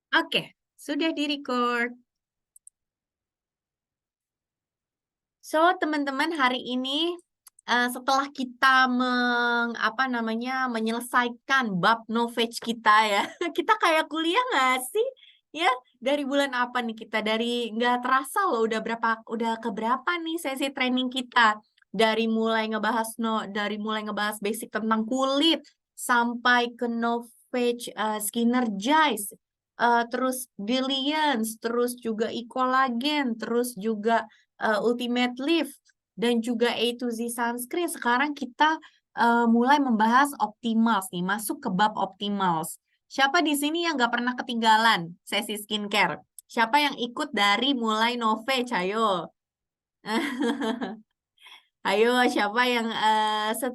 Oke, sudah di-record. So, teman-teman, hari ini setelah kita menyelesaikan bab knowledge kita ya, kita kayak kuliah nggak sih? Ya, dari bulan apa nih kita? Dari nggak terasa loh udah keberapa nih sesi training kita? Dari mulai ngebahas basic tentang kulit sampai ke knowledge Synergize, terus Billions, terus juga e-collagen, terus juga Ultimate Lift, dan juga A to Z Sunscreen. Sekarang kita mulai membahas Optimals nih, masuk ke bab Optimals. Siapa di sini yang nggak pernah ketinggalan sesi skincare? Siapa yang ikut dari mulai Novage? Ayo. Ayo, siapa yang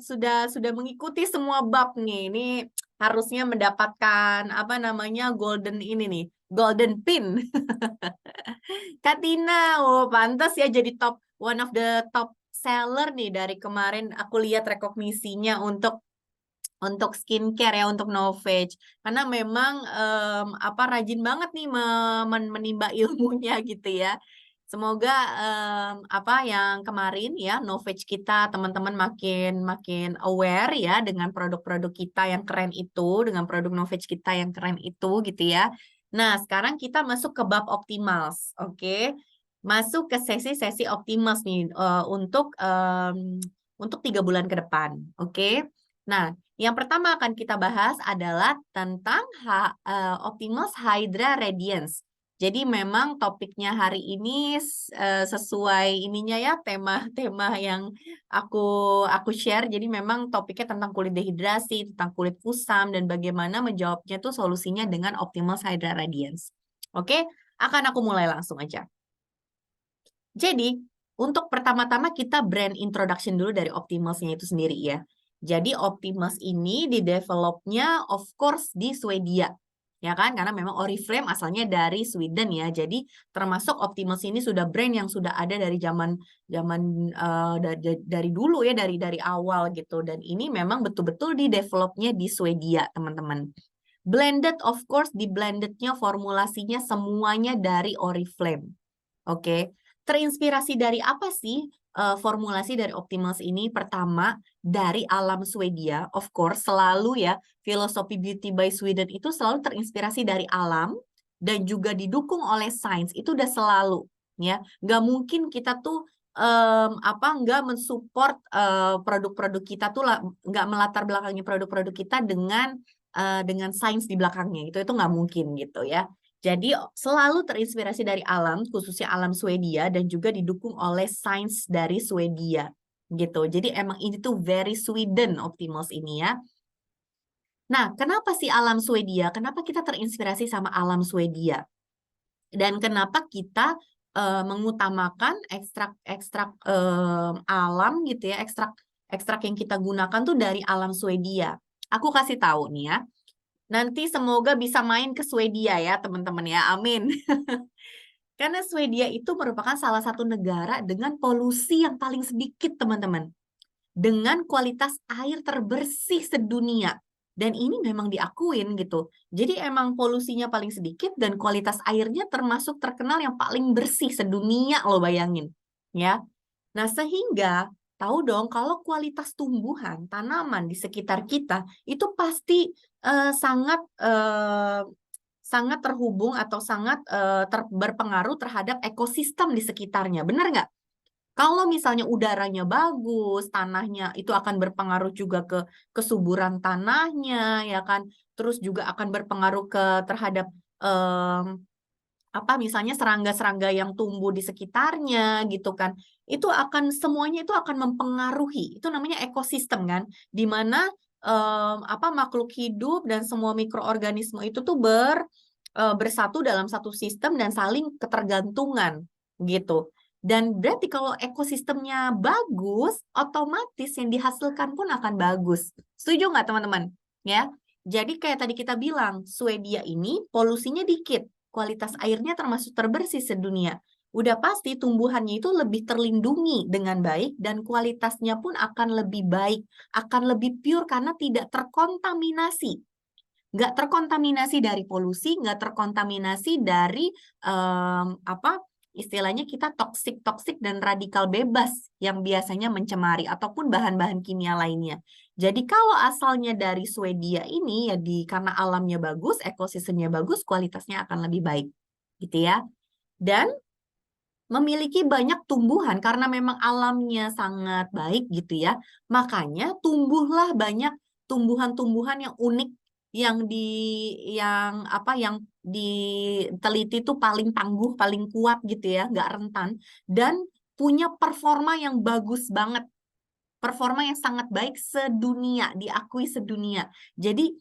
sudah mengikuti semua bab nih? Ini harusnya mendapatkan apa namanya golden ini nih, golden pin. Katina, oh pantas ya jadi one of the top seller nih dari kemarin aku lihat rekognisinya untuk skincare ya, untuk Novage. Karena memang rajin banget nih menimba ilmunya gitu ya. Semoga yang kemarin ya Novage kita teman-teman makin makin aware ya dengan produk-produk kita yang keren itu, dengan produk Novage kita yang keren itu gitu ya. Nah, sekarang kita masuk ke bab Optimals, oke? Masuk ke sesi-sesi Optimals nih untuk 3 bulan ke depan, oke? Nah, yang pertama akan kita bahas adalah tentang Optimals Hydra Radiance. Jadi memang topiknya hari ini sesuai ininya ya, tema-tema yang aku share. Jadi memang topiknya tentang kulit dehidrasi, tentang kulit kusam, dan bagaimana menjawabnya tuh solusinya dengan Optimals Hydra Radiance. Oke, akan aku mulai langsung aja. Jadi, untuk pertama-tama kita brand introduction dulu dari Optimals-nya itu sendiri ya. Jadi Optimals ini di-developnya of course di Swedia. Ya kan? Karena memang Oriflame asalnya dari Sweden ya. Jadi termasuk Optimals ini sudah brand yang sudah ada dari zaman zaman dari dulu ya, dari awal gitu. Dan ini memang betul-betul di-developnya di Swedia, teman-teman. Blended of course, di blendednya formulasinya semuanya dari Oriflame. Oke, terinspirasi dari apa sih formulasi dari Optimals ini? Pertama, dari alam Swedia, of course, selalu ya, filosofi Beauty by Sweden itu selalu terinspirasi dari alam dan juga didukung oleh sains. Itu udah selalu, ya. Nggak mungkin kita tuh nggak mensupport produk-produk kita tuh nggak melatar belakangi produk-produk kita dengan sains di belakangnya. Itu nggak mungkin gitu ya. Jadi selalu terinspirasi dari alam, khususnya alam Swedia, dan juga didukung oleh sains dari Swedia gitu. Jadi emang ini tuh very Sweden Optimals ini ya. Nah, kenapa sih alam Swedia? Kenapa kita terinspirasi sama alam Swedia? Dan kenapa kita mengutamakan ekstrak-ekstrak alam gitu ya, ekstrak yang kita gunakan tuh dari alam Swedia. Aku kasih tahu nih ya. Nanti semoga bisa main ke Swedia ya, teman-teman ya. Amin. Karena Swedia itu merupakan salah satu negara dengan polusi yang paling sedikit, teman-teman. Dengan kualitas air terbersih sedunia. Dan ini memang diakuin gitu. Jadi emang polusinya paling sedikit dan kualitas airnya termasuk terkenal yang paling bersih sedunia, lo bayangin. Ya. Nah, sehingga tahu dong kalau kualitas tumbuhan, tanaman di sekitar kita itu pasti sangat terhubung atau sangat berpengaruh terhadap ekosistem di sekitarnya. Benar nggak? Kalau misalnya udaranya bagus, tanahnya itu akan berpengaruh juga ke kesuburan tanahnya, ya kan? Terus juga akan berpengaruh terhadap misalnya serangga-serangga yang tumbuh di sekitarnya gitu kan. Itu akan semuanya itu akan mempengaruhi. Itu namanya ekosistem kan, di mana makhluk hidup dan semua mikroorganisme itu tuh bersatu dalam satu sistem dan saling ketergantungan gitu. Dan berarti kalau ekosistemnya bagus, otomatis yang dihasilkan pun akan bagus. Setuju nggak teman-teman? Ya. Jadi kayak tadi kita bilang, Swedia ini polusinya dikit, kualitas airnya termasuk terbersih sedunia. Udah pasti tumbuhannya itu lebih terlindungi dengan baik dan kualitasnya pun akan lebih baik, akan lebih pure karena tidak terkontaminasi nggak terkontaminasi dari polusi, nggak terkontaminasi dari istilahnya kita toksik dan radikal bebas yang biasanya mencemari ataupun bahan-bahan kimia lainnya. Jadi kalau asalnya dari Swedia ini ya karena alamnya bagus, ekosistemnya bagus, kualitasnya akan lebih baik, gitu ya. Dan memiliki banyak tumbuhan karena memang alamnya sangat baik gitu ya. Makanya tumbuhlah banyak tumbuhan-tumbuhan yang unik yang diteliti tuh paling tangguh, paling kuat gitu ya, nggak rentan dan punya performa yang bagus banget. Performa yang sangat baik sedunia, diakui sedunia. Jadi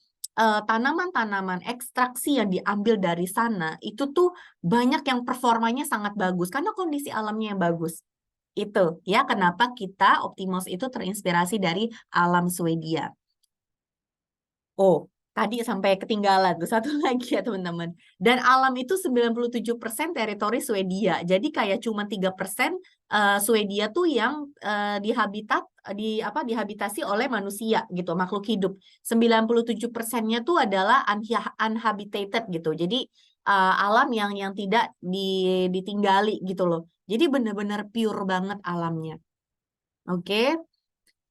tanaman-tanaman ekstraksi yang diambil dari sana itu tuh banyak yang performanya sangat bagus karena kondisi alamnya yang bagus. Itu ya kenapa kita Optimals itu terinspirasi dari alam Swedia. Oh, tadi sampai ketinggalan tuh satu lagi ya teman-teman. Dan alam itu 97% teritori Swedia. Jadi kayak cuma 3% Swedia tuh yang dihabitasi oleh manusia gitu, makhluk hidup. 97%-nya tuh adalah unhabitated gitu. Jadi alam yang tidak ditinggali gitu loh. Jadi benar-benar pure banget alamnya. Oke.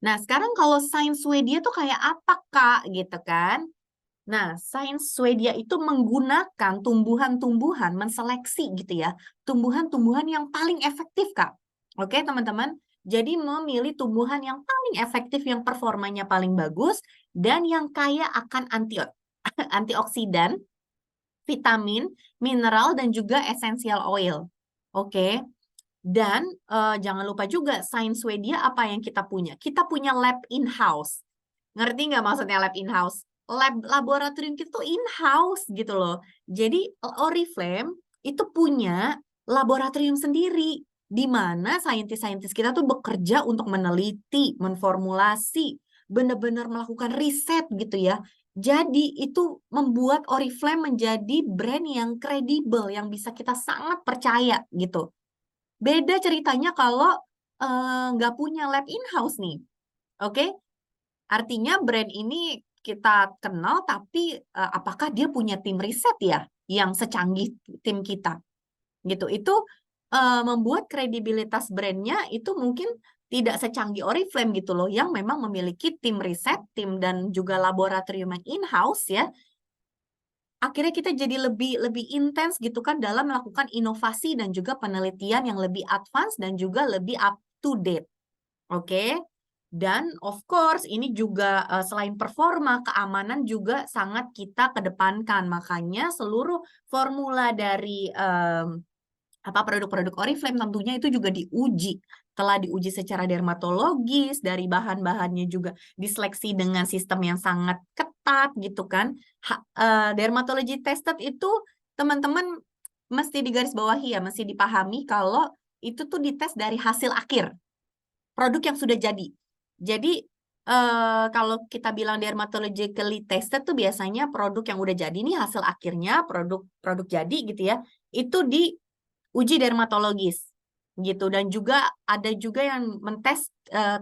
Nah, sekarang kalau sains Swedia tuh kayak apa, Kak? Gitu kan. Nah, sains Swedia itu menggunakan tumbuhan-tumbuhan, menseleksi gitu ya, tumbuhan-tumbuhan yang paling efektif, Kak. Oke, teman-teman. Jadi memilih tumbuhan yang paling efektif, yang performanya paling bagus, dan yang kaya akan antioksidan, vitamin, mineral, dan juga essential oil. Oke. Dan jangan lupa juga, sains Swedia apa yang kita punya? Kita punya lab in-house. Ngerti nggak maksudnya lab in-house? Laboratorium kita tuh in-house gitu loh. Jadi Oriflame itu punya laboratorium sendiri di mana saintis-saintis kita tuh bekerja untuk meneliti, menformulasi, benar-benar melakukan riset gitu ya. Jadi itu membuat Oriflame menjadi brand yang kredibel, yang bisa kita sangat percaya gitu. Beda ceritanya kalau nggak punya lab in-house nih. Oke? Artinya brand ini kita kenal, tapi apakah dia punya tim riset ya yang secanggih tim kita? Gitu. Itu membuat kredibilitas brandnya itu mungkin tidak secanggih Oriflame gitu loh, yang memang memiliki tim riset, tim dan juga laboratorium yang in-house ya. Akhirnya kita jadi lebih intens gitu kan dalam melakukan inovasi dan juga penelitian yang lebih advance dan juga lebih up to date. Oke. Dan of course ini juga selain performa, keamanan juga sangat kita kedepankan. Makanya seluruh formula dari produk-produk Oriflame tentunya itu juga diuji. Telah diuji secara dermatologis, dari bahan-bahannya juga diseleksi dengan sistem yang sangat ketat gitu kan. Dermatology tested itu teman-teman mesti digarisbawahi ya, mesti dipahami kalau itu tuh dites dari hasil akhir produk yang sudah jadi. Jadi kalau kita bilang dermatologically tested tuh biasanya produk yang udah jadi nih hasil akhirnya produk jadi gitu ya, itu diuji dermatologis gitu. Dan juga ada juga yang mentes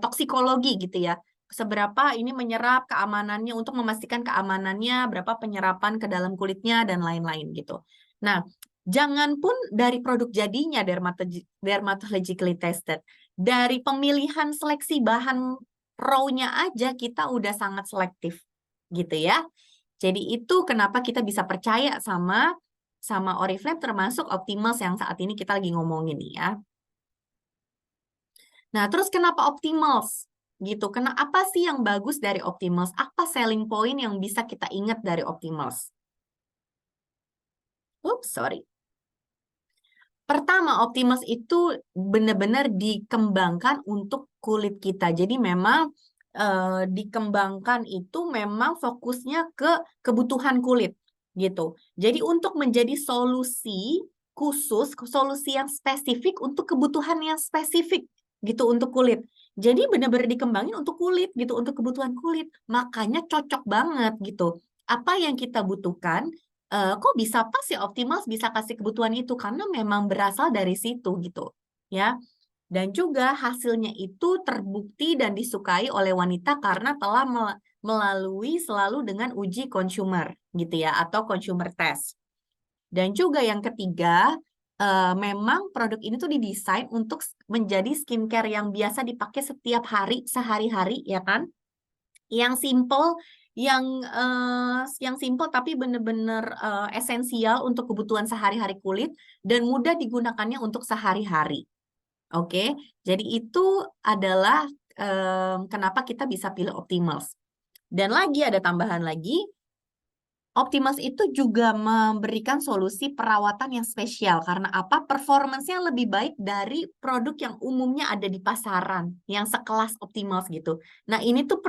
toksikologi gitu ya, seberapa ini menyerap, keamanannya untuk memastikan keamanannya, berapa penyerapan ke dalam kulitnya dan lain-lain gitu. Nah, jangan pun dari produk jadinya dermatologically tested, dari pemilihan seleksi bahan raw-nya aja kita udah sangat selektif gitu ya. Jadi itu kenapa kita bisa percaya sama Oriflame, termasuk Optimals yang saat ini kita lagi ngomongin nih ya. Nah, terus kenapa Optimals? Gitu. Apa sih yang bagus dari Optimals? Apa selling point yang bisa kita ingat dari Optimals? Oops, sorry. Pertama, Optimals itu benar-benar dikembangkan untuk kulit kita. Jadi memang dikembangkan itu memang fokusnya ke kebutuhan kulit gitu. Jadi untuk menjadi solusi khusus, solusi yang spesifik untuk kebutuhan yang spesifik gitu untuk kulit. Jadi benar-benar dikembangin untuk kulit gitu, untuk kebutuhan kulit. Makanya cocok banget gitu. Apa yang kita butuhkan, kok bisa pas ya Optimals bisa kasih kebutuhan itu, karena memang berasal dari situ gitu ya. Dan juga hasilnya itu terbukti dan disukai oleh wanita karena telah melalui selalu dengan uji consumer gitu ya, atau consumer test. Dan juga yang ketiga, memang produk ini tuh didesain untuk menjadi skincare yang biasa dipakai setiap hari, sehari-hari ya kan? Yang simple, yang simple tapi benar-benar esensial untuk kebutuhan sehari-hari kulit dan mudah digunakannya untuk sehari-hari. Oke, jadi itu adalah kenapa kita bisa pilih Optimals. Dan lagi ada tambahan lagi, Optimals itu juga memberikan solusi perawatan yang spesial karena apa? Performance-nya lebih baik dari produk yang umumnya ada di pasaran yang sekelas Optimals gitu. Nah, ini tuh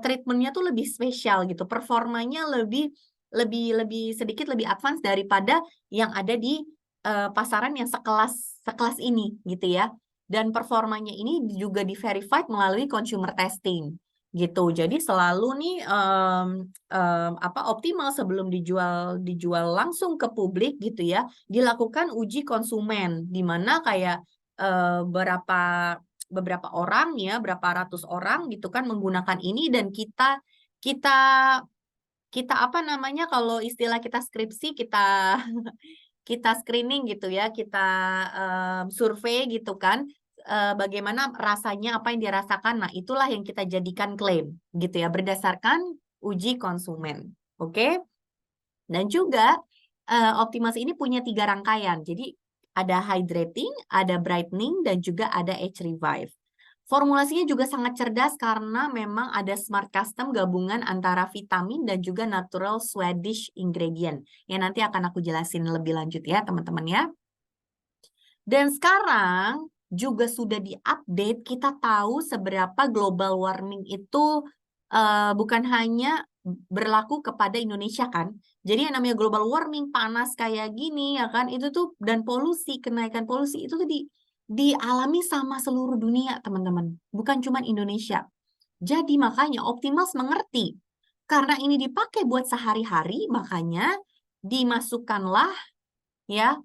treatment-nya tuh lebih spesial gitu. Performanya lebih lebih sedikit lebih advance daripada yang ada di pasaran yang sekelas ini gitu ya. Dan performanya ini juga di-verified melalui consumer testing gitu. Jadi selalu nih optimal sebelum dijual langsung ke publik gitu ya, dilakukan uji konsumen di mana kayak beberapa orang ya, berapa ratus orang gitu kan menggunakan ini dan kita kita apa namanya kalau istilah kita skripsi kita kita screening gitu ya, kita survei gitu kan, bagaimana rasanya, apa yang dirasakan. Nah, itulah yang kita jadikan klaim gitu ya, berdasarkan uji konsumen. Oke? Dan juga Optimas ini punya 3 rangkaian. Jadi ada hydrating, ada brightening, dan juga ada age revive. Formulasinya juga sangat cerdas karena memang ada smart custom gabungan antara vitamin dan juga natural Swedish ingredient. Yang nanti akan aku jelasin lebih lanjut ya teman-teman ya. Dan sekarang juga sudah diupdate, kita tahu seberapa global warming itu bukan hanya berlaku kepada Indonesia kan. Jadi yang namanya global warming, panas kayak gini ya kan, itu tuh dan polusi, kenaikan polusi itu tuh dialami sama seluruh dunia teman-teman, bukan cuma Indonesia. Jadi makanya Optimals mengerti, karena ini dipakai buat sehari-hari, makanya dimasukkanlah ya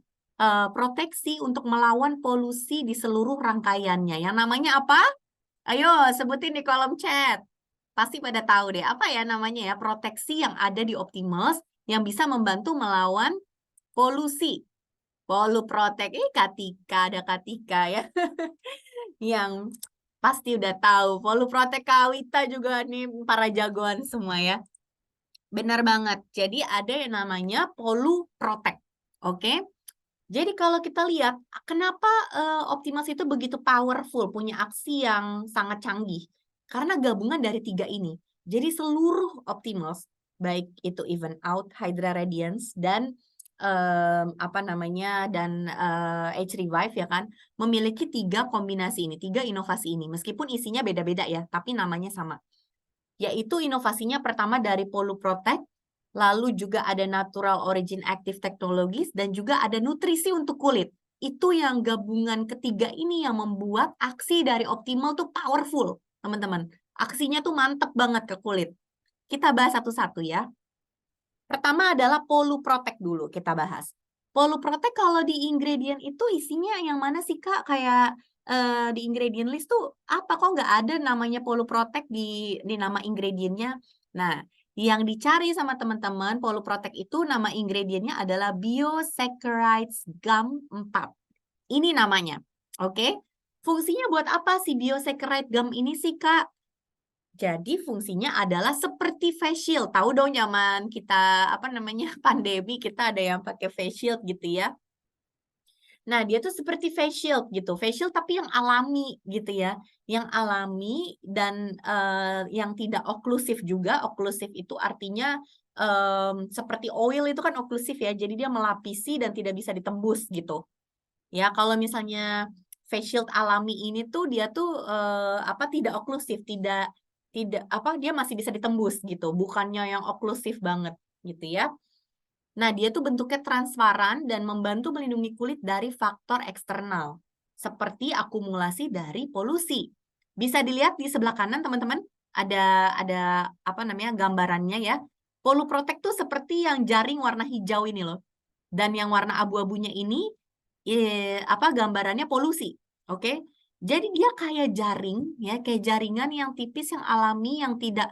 proteksi untuk melawan polusi di seluruh rangkaiannya. Yang namanya apa? Ayo sebutin di kolom chat. Pasti pada tahu deh apa ya namanya ya, proteksi yang ada di Optimals yang bisa membantu melawan polusi. Poluprotek, Katika, ada Katika ya. Yang pasti udah tahu. Poluprotek Kawita juga nih para jagoan semua ya. Benar banget. Jadi ada yang namanya Poluprotek. Oke? Jadi kalau kita lihat, kenapa Optimals itu begitu powerful, punya aksi yang sangat canggih? Karena gabungan dari 3 ini. Jadi seluruh Optimals, baik itu Even Out, Hydra Radiance, dan Age Revive ya kan, memiliki 3 kombinasi ini, 3 inovasi ini. Meskipun isinya beda-beda ya, tapi namanya sama. Yaitu inovasinya pertama dari Poluprotect, lalu juga ada Natural Origin Active Technologies, dan juga ada nutrisi untuk kulit. Itu yang gabungan ketiga ini yang membuat aksi dari Optimal tuh powerful, teman-teman. Aksinya tuh mantep banget ke kulit. Kita bahas satu-satu ya. Pertama adalah Poluprotect dulu kita bahas. Poluprotect kalau di ingredient itu isinya yang mana sih Kak? Kayak di ingredient list tuh apa kok nggak ada namanya Poluprotect di nama ingredientnya? Nah, yang dicari sama teman-teman Poluprotect itu nama ingredientnya adalah Biosaccharides Gum 4. Ini namanya. Oke? Fungsinya buat apa sih Biosaccharide Gum ini sih Kak? Jadi fungsinya adalah seperti face shield. Tahu dong zaman kita pandemi kita ada yang pakai face shield gitu ya. Nah, dia tuh seperti face shield gitu. Face shield tapi yang alami gitu ya. Yang alami dan yang tidak oklusif juga. Oklusif itu artinya seperti oil itu kan oklusif ya. Jadi dia melapisi dan tidak bisa ditembus gitu. Ya, kalau misalnya face shield alami ini tuh dia tuh tidak oklusif, tidak dia masih bisa ditembus gitu, bukannya yang oklusif banget gitu ya. Nah, dia tuh bentuknya transparan dan membantu melindungi kulit dari faktor eksternal seperti akumulasi dari polusi. Bisa dilihat di sebelah kanan teman-teman, ada gambarannya ya. Poluprotect tuh seperti yang jaring warna hijau ini loh. Dan yang warna abu-abunya ini gambarannya polusi. Oke. Jadi dia kayak jaring ya, kayak jaringan yang tipis, yang alami, yang tidak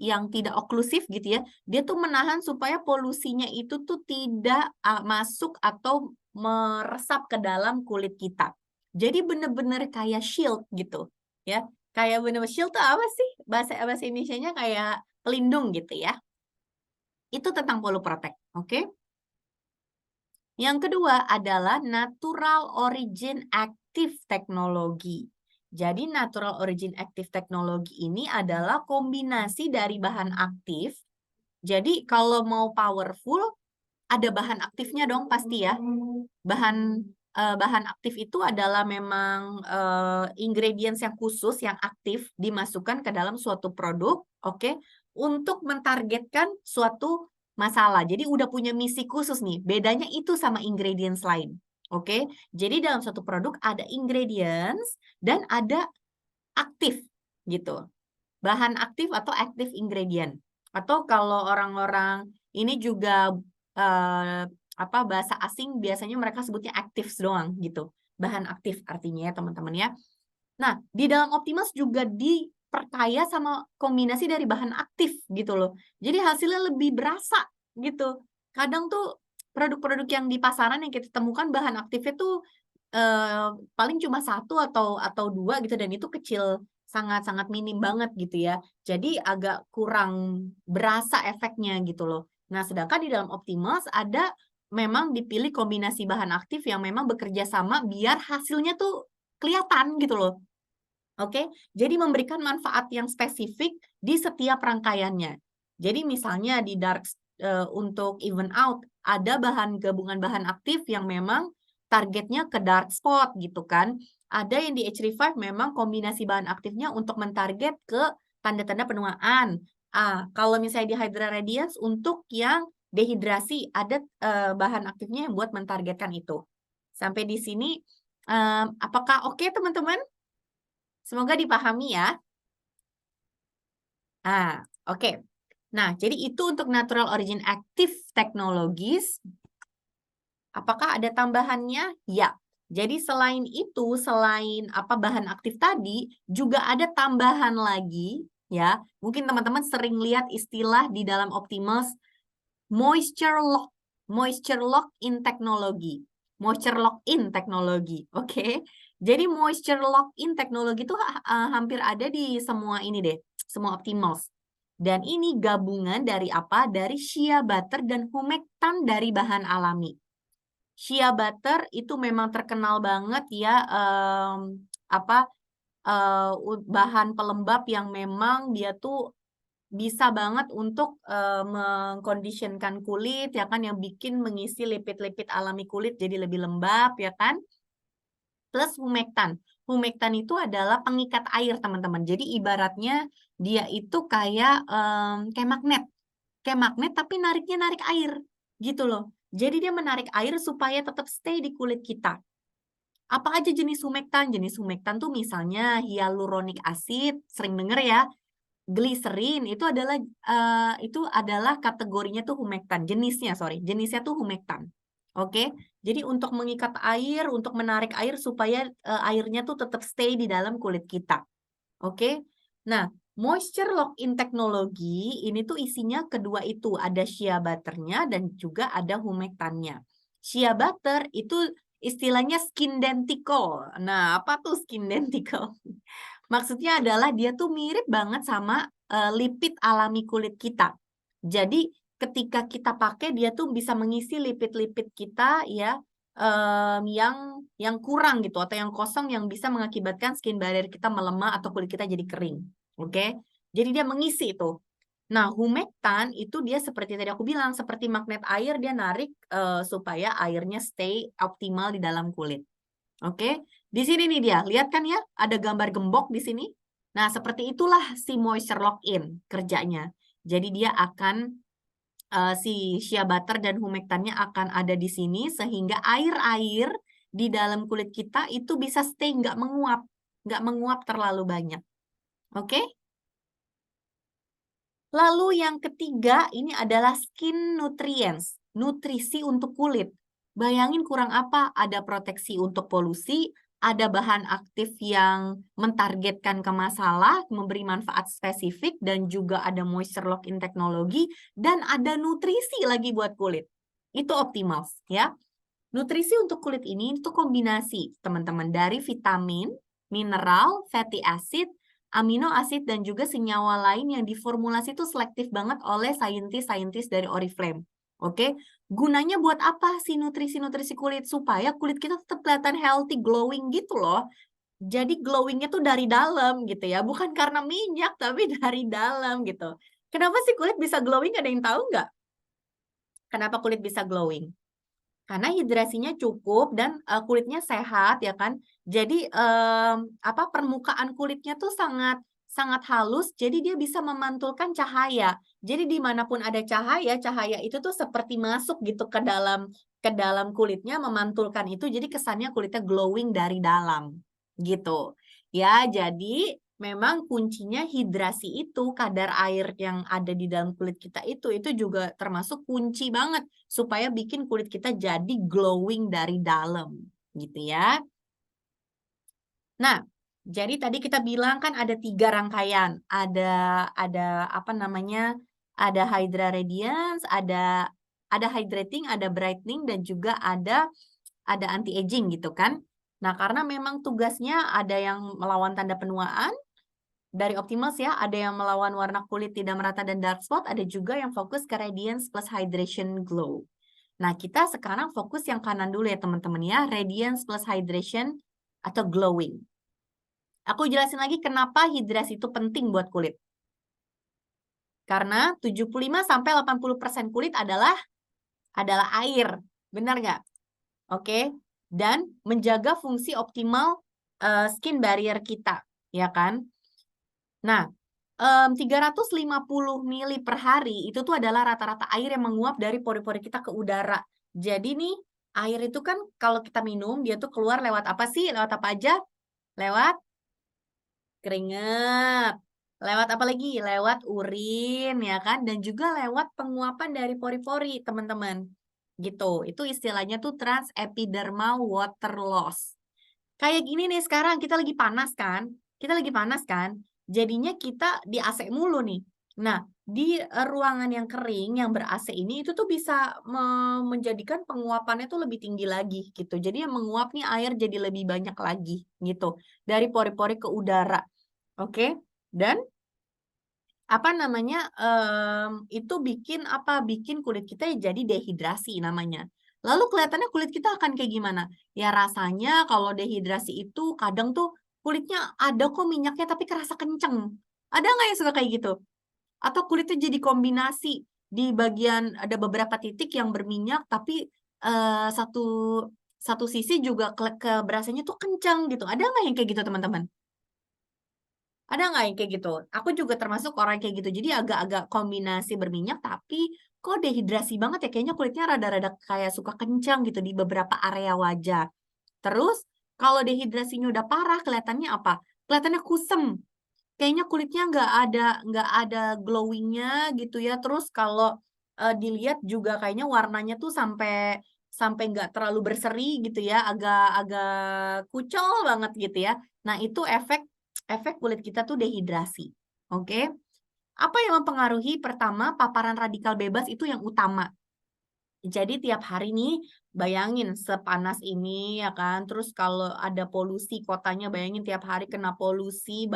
yang tidak oklusif gitu ya. Dia tuh menahan supaya polusinya itu tuh tidak masuk atau meresap ke dalam kulit kita. Jadi bener-bener kayak shield gitu ya. Kayak bener shield tuh apa sih? Bahasa bahasa Indonesianya kayak pelindung gitu ya. Itu tentang Polu Protect, oke? Yang kedua adalah Natural Origin Active Technology. Jadi Natural Origin Active Technology ini adalah kombinasi dari bahan aktif. Jadi kalau mau powerful, ada bahan aktifnya dong pasti ya. Bahan aktif itu adalah memang ingredients yang khusus, yang aktif dimasukkan ke dalam suatu produk, oke, untuk mentargetkan suatu masalah. Jadi udah punya misi khusus nih. Bedanya itu sama ingredients lain. Oke. Jadi dalam suatu produk ada ingredients dan ada aktif gitu. Bahan aktif atau active ingredient. Atau kalau orang-orang ini juga bahasa asing biasanya mereka sebutnya actives doang gitu. Bahan aktif artinya ya teman-teman ya. Nah, di dalam Optimus juga diperkaya sama kombinasi dari bahan aktif gitu loh. Jadi hasilnya lebih berasa gitu. Kadang tuh produk-produk yang di pasaran yang kita temukan bahan aktifnya tuh paling cuma 1 atau 2 gitu dan itu kecil, sangat-sangat minim banget gitu ya. Jadi agak kurang berasa efeknya gitu loh. Nah, sedangkan di dalam Optimus ada memang dipilih kombinasi bahan aktif yang memang bekerja sama biar hasilnya tuh kelihatan gitu loh. Oke, jadi memberikan manfaat yang spesifik di setiap rangkaiannya. Jadi misalnya di untuk even out ada gabungan bahan aktif yang memang targetnya ke dark spot gitu kan. Ada yang di H-Revive memang kombinasi bahan aktifnya untuk mentarget ke tanda-tanda penuaan. Kalau misalnya di Hydra Radiance untuk yang dehidrasi ada bahan aktifnya yang buat mentargetkan itu. Sampai di sini apakah oke teman-teman? Semoga dipahami ya. Oke. Nah, jadi itu untuk Natural Origin Active Technologies. Apakah ada tambahannya? Ya. Jadi selain itu, selain bahan aktif tadi, juga ada tambahan lagi ya. Mungkin teman-teman sering lihat istilah di dalam Optimus moisture lock-in technology. Moisture lock-in technology. Oke. Jadi moisture lock-in teknologi itu hampir ada di semua ini deh, semua Optimals. Dan ini gabungan dari apa? Dari shea butter dan humectant dari bahan alami. Shea butter itu memang terkenal banget ya bahan pelembab yang memang dia tuh bisa banget untuk mengkondisionkan kulit ya kan yang bikin mengisi lipid-lipid alami kulit jadi lebih lembab ya kan. Plus humectant. Humectant itu adalah pengikat air, teman-teman. Jadi ibaratnya dia itu kayak magnet. Kayak magnet tapi nariknya narik air. Gitu loh. Jadi dia menarik air supaya tetap stay di kulit kita. Apa aja jenis humectant? Jenis humectant tuh misalnya hyaluronic acid, sering denger ya. Glycerin itu adalah kategorinya tuh humectant. Jenisnya tuh humectant. Oke, jadi untuk mengikat air, untuk menarik air supaya airnya tuh tetap stay di dalam kulit kita. Oke, nah moisture lock-in teknologi ini tuh isinya kedua itu, ada shea butternya dan juga ada humectantnya. Shea butter itu istilahnya skin denticle. Nah, apa tuh skin denticle? Maksudnya adalah dia tuh mirip banget sama lipid alami kulit kita. Jadi ketika kita pakai dia tuh bisa mengisi lipid-lipid kita ya yang kurang gitu atau yang kosong yang bisa mengakibatkan skin barrier kita melemah atau kulit kita jadi kering. Oke. Jadi dia mengisi itu. Nah, humectant itu dia seperti tadi aku bilang seperti magnet air dia narik supaya airnya stay optimal di dalam kulit. Oke. Di sini nih dia, lihat kan ya, ada gambar gembok di sini. Nah, seperti itulah si moisture lock-in kerjanya. Jadi dia akan si shea butter dan humectantnya akan ada di sini sehingga air-air di dalam kulit kita itu bisa stay nggak menguap terlalu banyak. Oke? Lalu yang ketiga ini adalah skin nutrients, nutrisi untuk kulit. Bayangin kurang apa? Ada proteksi untuk polusi, ada bahan aktif yang mentargetkan ke masalah, memberi manfaat spesifik, dan juga ada moisture lock-in teknologi, dan ada nutrisi lagi buat kulit. Itu Optimals ya. Nutrisi untuk kulit ini itu kombinasi teman-teman dari vitamin, mineral, fatty acid, amino acid, dan juga senyawa lain yang diformulasi itu selektif banget oleh saintis-saintis dari Oriflame. Oke, gunanya buat apa sih nutrisi-nutrisi kulit? Supaya kulit kita tetap kelihatan healthy, glowing gitu loh. Jadi glowingnya tuh dari dalam gitu ya, bukan karena minyak tapi dari dalam gitu. Kenapa sih kulit bisa glowing? Ada yang tahu nggak? Kenapa kulit bisa glowing? Karena hidrasinya cukup dan kulitnya sehat ya kan. Jadi permukaan kulitnya tuh sangat sangat halus, jadi dia bisa memantulkan cahaya. Jadi dimanapun ada cahaya, cahaya itu tuh seperti masuk gitu ke dalam kulitnya, memantulkan itu, jadi kesannya kulitnya glowing dari dalam gitu. Ya, jadi memang kuncinya hidrasi itu, kadar air yang ada di dalam kulit kita itu juga termasuk kunci banget supaya bikin kulit kita jadi glowing dari dalam, gitu ya. Nah, jadi tadi kita bilang kan ada 3 rangkaian, ada apa namanya, ada Hydra Radiance, ada hydrating, ada brightening, dan juga ada anti-aging gitu kan. Nah, karena memang tugasnya ada yang melawan tanda penuaan dari Optimals ya, ada yang melawan warna kulit tidak merata dan dark spot, ada juga yang fokus ke radiance plus hydration glow. Nah, kita sekarang fokus yang kanan dulu ya teman-teman ya, radiance plus hydration atau glowing. Aku jelasin lagi kenapa hidrasi itu penting buat kulit. Karena 75-80% kulit adalah air. Benar nggak? Oke. Dan menjaga fungsi optimal skin barrier kita, ya kan? Nah, 350 mili per hari itu tuh adalah rata-rata air yang menguap dari pori-pori kita ke udara. Jadi nih, air itu kan kalau kita minum, dia tuh keluar lewat apa sih? Lewat apa aja? Lewat keringat. Lewat apa lagi? Lewat urin, ya kan? Dan juga lewat penguapan dari pori-pori, teman-teman. Gitu. Itu istilahnya tuh transepidermal water loss. Kayak gini nih sekarang, kita lagi panas kan? Kita lagi panas kan? Jadinya kita di AC mulu nih. Nah, di ruangan yang kering, yang ber-AC ini, itu tuh bisa menjadikan penguapannya tuh lebih tinggi lagi gitu. Jadi yang menguap nih air jadi lebih banyak lagi gitu. Dari pori-pori ke udara. Oke? Dan apa namanya, itu bikin apa, bikin kulit kita jadi dehidrasi namanya. Lalu kelihatannya kulit kita akan kayak gimana? Ya rasanya kalau dehidrasi itu kadang tuh kulitnya ada kok minyaknya tapi kerasa kenceng. Ada nggak yang suka kayak gitu? Atau kulitnya jadi kombinasi, di bagian ada beberapa titik yang berminyak tapi, satu satu sisi juga berasanya tuh kencang gitu. Ada nggak yang kayak gitu teman-teman? Ada nggak yang kayak gitu? Aku juga termasuk orang kayak gitu. Jadi agak-agak kombinasi berminyak, tapi kok dehidrasi banget ya? Kayaknya kulitnya rada-rada kayak suka kencang gitu di beberapa area wajah. Terus kalau dehidrasinya udah parah, kelihatannya apa? Kelihatannya kusem. Kayaknya kulitnya nggak ada glowingnya gitu ya. Terus kalau dilihat juga kayaknya warnanya tuh sampai sampai nggak terlalu berseri gitu ya, agak-agak kucel banget gitu ya. Nah, itu efek efek kulit kita tuh dehidrasi. Oke. Apa yang mempengaruhi? Pertama, paparan radikal bebas itu yang utama. Jadi tiap hari nih, bayangin sepanas ini ya kan, terus kalau ada polusi kotanya, bayangin tiap hari kena polusi,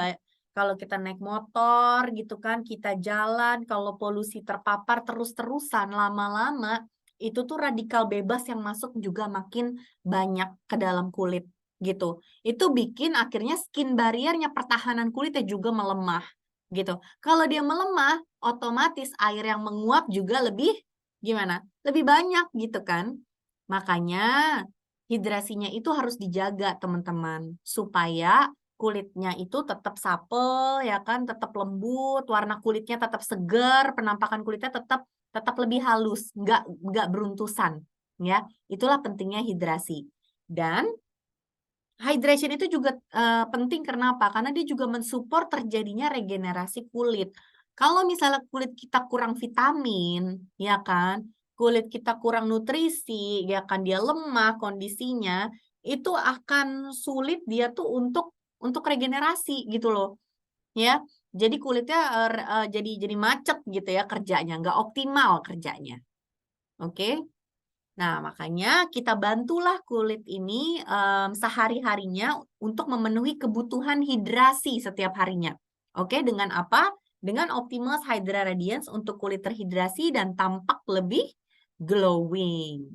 kalau kita naik motor gitu kan, kita jalan, kalau polusi terpapar terus-terusan lama-lama, itu tuh radikal bebas yang masuk juga makin banyak ke dalam kulit gitu. Itu bikin akhirnya skin barrier-nya, pertahanan kulitnya juga melemah gitu. Kalau dia melemah, otomatis air yang menguap juga lebih gimana? Lebih banyak gitu kan. Makanya hidrasinya itu harus dijaga teman-teman. Supaya kulitnya itu tetap supple ya kan, tetap lembut, warna kulitnya tetap segar, penampakan kulitnya tetap tetap lebih halus, nggak beruntusan ya. Itulah pentingnya hidrasi. Dan hydration itu juga penting kenapa? Karena dia juga mensupport terjadinya regenerasi kulit. Kalau misalnya kulit kita kurang vitamin, ya kan, kulit kita kurang nutrisi, ya kan, dia lemah kondisinya, itu akan sulit dia tuh untuk regenerasi gitu loh, ya. Jadi kulitnya, jadi macet gitu ya kerjanya, nggak optimal kerjanya, oke? Nah, makanya kita bantulah kulit ini, sehari-harinya untuk memenuhi kebutuhan hidrasi setiap harinya. Oke, dengan apa? Dengan Optimus Hydra Radiance untuk kulit terhidrasi dan tampak lebih glowing.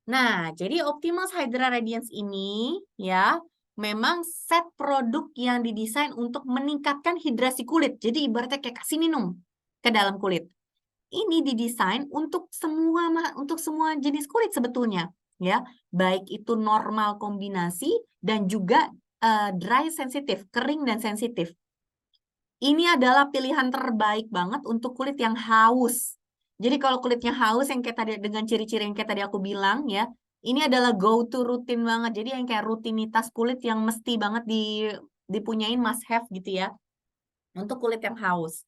Nah, jadi Optimus Hydra Radiance ini ya, memang set produk yang didesain untuk meningkatkan hidrasi kulit. Jadi ibaratnya kayak kasih minum ke dalam kulit. Ini didesain untuk semua jenis kulit sebetulnya, ya. Baik itu normal kombinasi dan juga dry sensitif, kering dan sensitif. Ini adalah pilihan terbaik banget untuk kulit yang haus. Jadi kalau kulitnya haus yang kayak tadi dengan ciri-ciri yang kayak tadi aku bilang ya, ini adalah go to rutin banget. Jadi yang kayak rutinitas kulit yang mesti banget dipunyain must have gitu ya untuk kulit yang haus.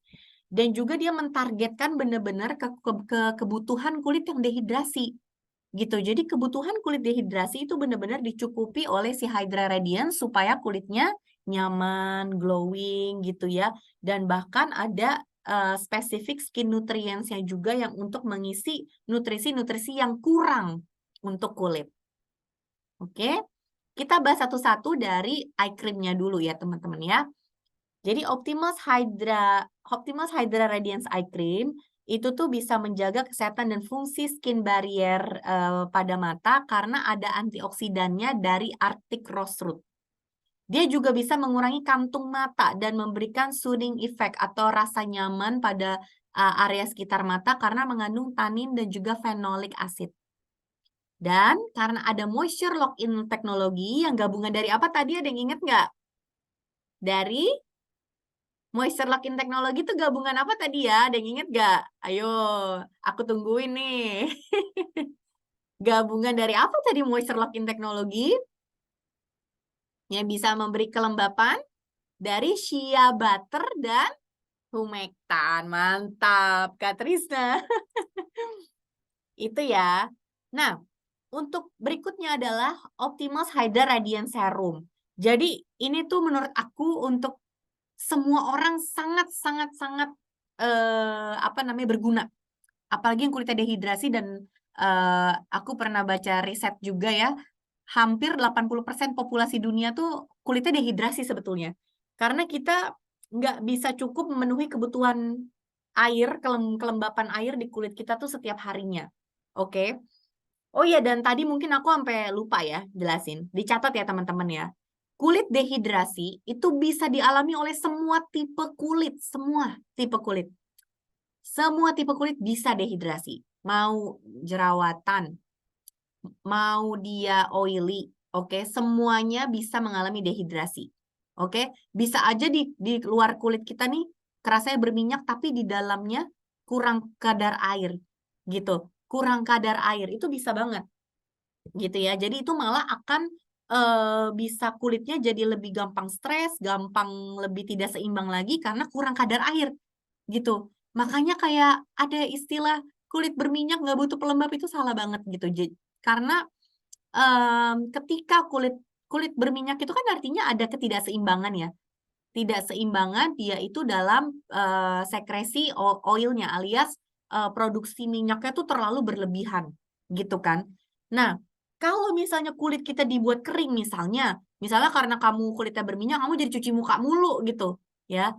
Dan juga dia mentargetkan benar-benar ke kebutuhan kulit yang dehidrasi gitu. Jadi kebutuhan kulit dehidrasi itu benar-benar dicukupi oleh si Hydra Radiance supaya kulitnya nyaman, glowing gitu ya. Dan bahkan ada spesifik skin nutrients-nya juga yang untuk mengisi nutrisi-nutrisi yang kurang untuk kulit. Oke, kita bahas satu-satu dari eye cream-nya dulu ya teman-teman ya. Jadi Optimus Hydra Radiance Eye Cream itu tuh bisa menjaga kesehatan dan fungsi skin barrier pada mata karena ada antioksidannya dari Arctic Rose Root. Dia juga bisa mengurangi kantung mata dan memberikan soothing effect atau rasa nyaman pada area sekitar mata karena mengandung tanin dan juga phenolic acid. Dan karena ada moisture lock-in teknologi yang gabungan dari apa tadi, ada yang inget nggak? Dari moisture lock-in teknologi itu gabungan apa tadi ya? Ada yang inget gak? Ayo, aku tungguin nih. Gabungan dari apa tadi moisture lock-in teknologi? Yang bisa memberi kelembapan dari shea butter dan humectant. Mantap, Kak Trisna. Itu ya. Nah, untuk berikutnya adalah Optimus Hydra Radiant Serum. Jadi, ini tuh menurut aku untuk semua orang sangat apa namanya berguna. Apalagi yang kulitnya dehidrasi dan aku pernah baca riset juga ya, hampir 80% populasi dunia tuh kulitnya dehidrasi sebetulnya. Karena kita nggak bisa cukup memenuhi kebutuhan air, kelembapan air di kulit kita tuh setiap harinya. Oke. Oh iya, dan tadi mungkin aku sampai lupa ya jelasin. Dicatat ya teman-teman ya. Kulit dehidrasi itu bisa dialami oleh semua tipe kulit, semua tipe kulit. Semua tipe kulit bisa dehidrasi. Mau jerawatan, mau dia oily, oke, semuanya bisa mengalami dehidrasi. Oke, bisa aja di luar kulit kita nih kerasanya berminyak tapi di dalamnya kurang kadar air gitu. Kurang kadar air itu bisa banget gitu ya. Jadi itu malah akan bisa kulitnya jadi lebih gampang stres, gampang lebih tidak seimbang lagi karena kurang kadar air gitu. Makanya kayak ada istilah kulit berminyak nggak butuh pelembab itu salah banget gitu. Karena ketika kulit kulit berminyak itu kan artinya ada ketidakseimbangan ya. Tidak seimbangan dia itu dalam sekresi oilnya alias produksi minyaknya tuh terlalu berlebihan gitu kan. Nah, kalau misalnya kulit kita dibuat kering misalnya karena kamu kulitnya berminyak kamu jadi cuci muka mulu gitu ya.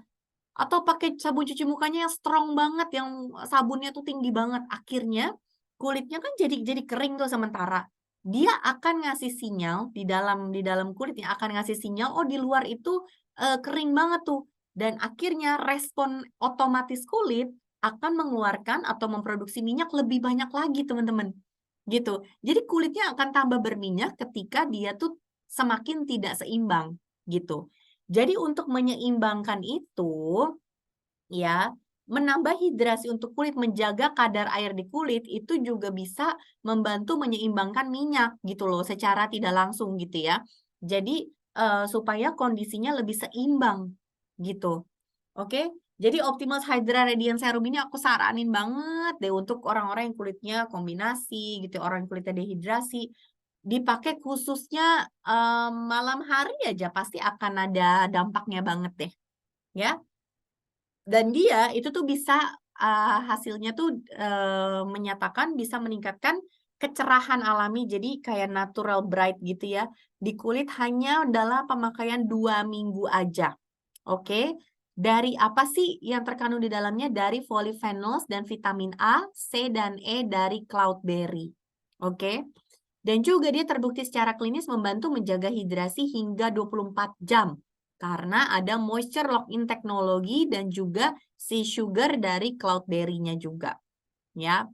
Atau pakai sabun cuci mukanya yang strong banget yang sabunnya tuh tinggi banget. Akhirnya kulitnya kan jadi kering tuh sementara. Dia akan ngasih sinyal di dalam kulitnya akan ngasih sinyal oh di luar itu kering banget tuh. Dan akhirnya respon otomatis kulit akan mengeluarkan atau memproduksi minyak lebih banyak lagi, teman-teman. Gitu. Jadi kulitnya akan tambah berminyak ketika dia tuh semakin tidak seimbang, gitu. Jadi untuk menyeimbangkan itu, ya, menambah hidrasi untuk kulit, menjaga kadar air di kulit itu juga bisa membantu menyeimbangkan minyak gitu loh, secara tidak langsung gitu ya. Jadi supaya kondisinya lebih seimbang gitu. Oke, jadi Optimus Hydra Radiant Serum ini aku saranin banget deh untuk orang-orang yang kulitnya kombinasi gitu, orang yang kulitnya dehidrasi. dipakai khususnya malam hari aja pasti akan ada dampaknya banget deh, ya. Dan dia itu tuh bisa hasilnya tuh menyatakan bisa meningkatkan kecerahan alami, jadi kayak natural bright gitu ya, di kulit hanya dalam pemakaian 2 minggu aja. Oke, dari apa sih yang terkandung di dalamnya? Dari polyphenols dan vitamin A, C, dan E dari cloudberry. Oke, dan juga dia terbukti secara klinis membantu menjaga hidrasi hingga 24 jam. Karena ada moisture lock-in teknologi dan juga si sugar dari cloudberry-nya juga. Ya.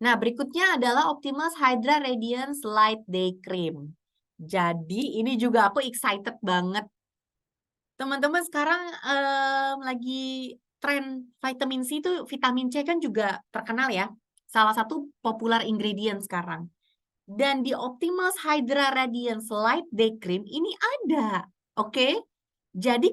Nah, berikutnya adalah Optimus Hydra Radiance Light Day Cream. Jadi ini juga aku excited banget. Teman-teman sekarang lagi tren vitamin C itu, vitamin C kan juga terkenal ya. Salah satu popular ingredient sekarang. Dan di Optimus Hydra Radiance Light Day Cream ini ada, oke? Jadi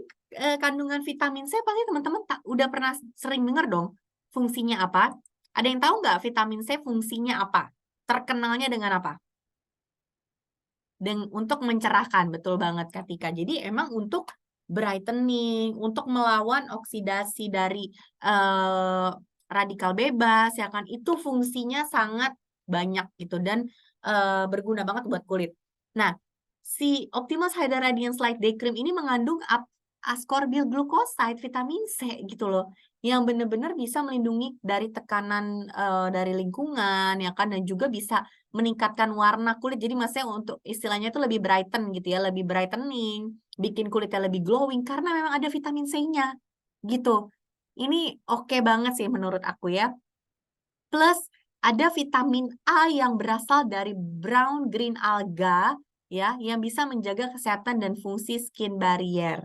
kandungan vitamin C pasti teman-teman udah pernah sering dengar dong fungsinya apa? Ada yang tahu nggak vitamin C fungsinya apa? Terkenalnya dengan apa? Untuk mencerahkan, betul banget Katika. Jadi emang untuk brightening, untuk melawan oksidasi dari radikal bebas, ya kan? Itu fungsinya sangat banyak gitu dan berguna banget buat kulit. Nah, si Optimus Hydra Radiance Light Day Cream ini mengandung ascorbyl glucoside, vitamin C gitu loh, yang benar-benar bisa melindungi dari tekanan dari lingkungan, ya kan? Dan juga bisa meningkatkan warna kulit. Jadi maksudnya untuk istilahnya itu lebih brighten gitu ya, lebih brightening, bikin kulitnya lebih glowing karena memang ada vitamin C-nya gitu. Ini oke banget sih menurut aku ya. Plus ada vitamin A yang berasal dari brown green alga ya, yang bisa menjaga kesehatan dan fungsi skin barrier.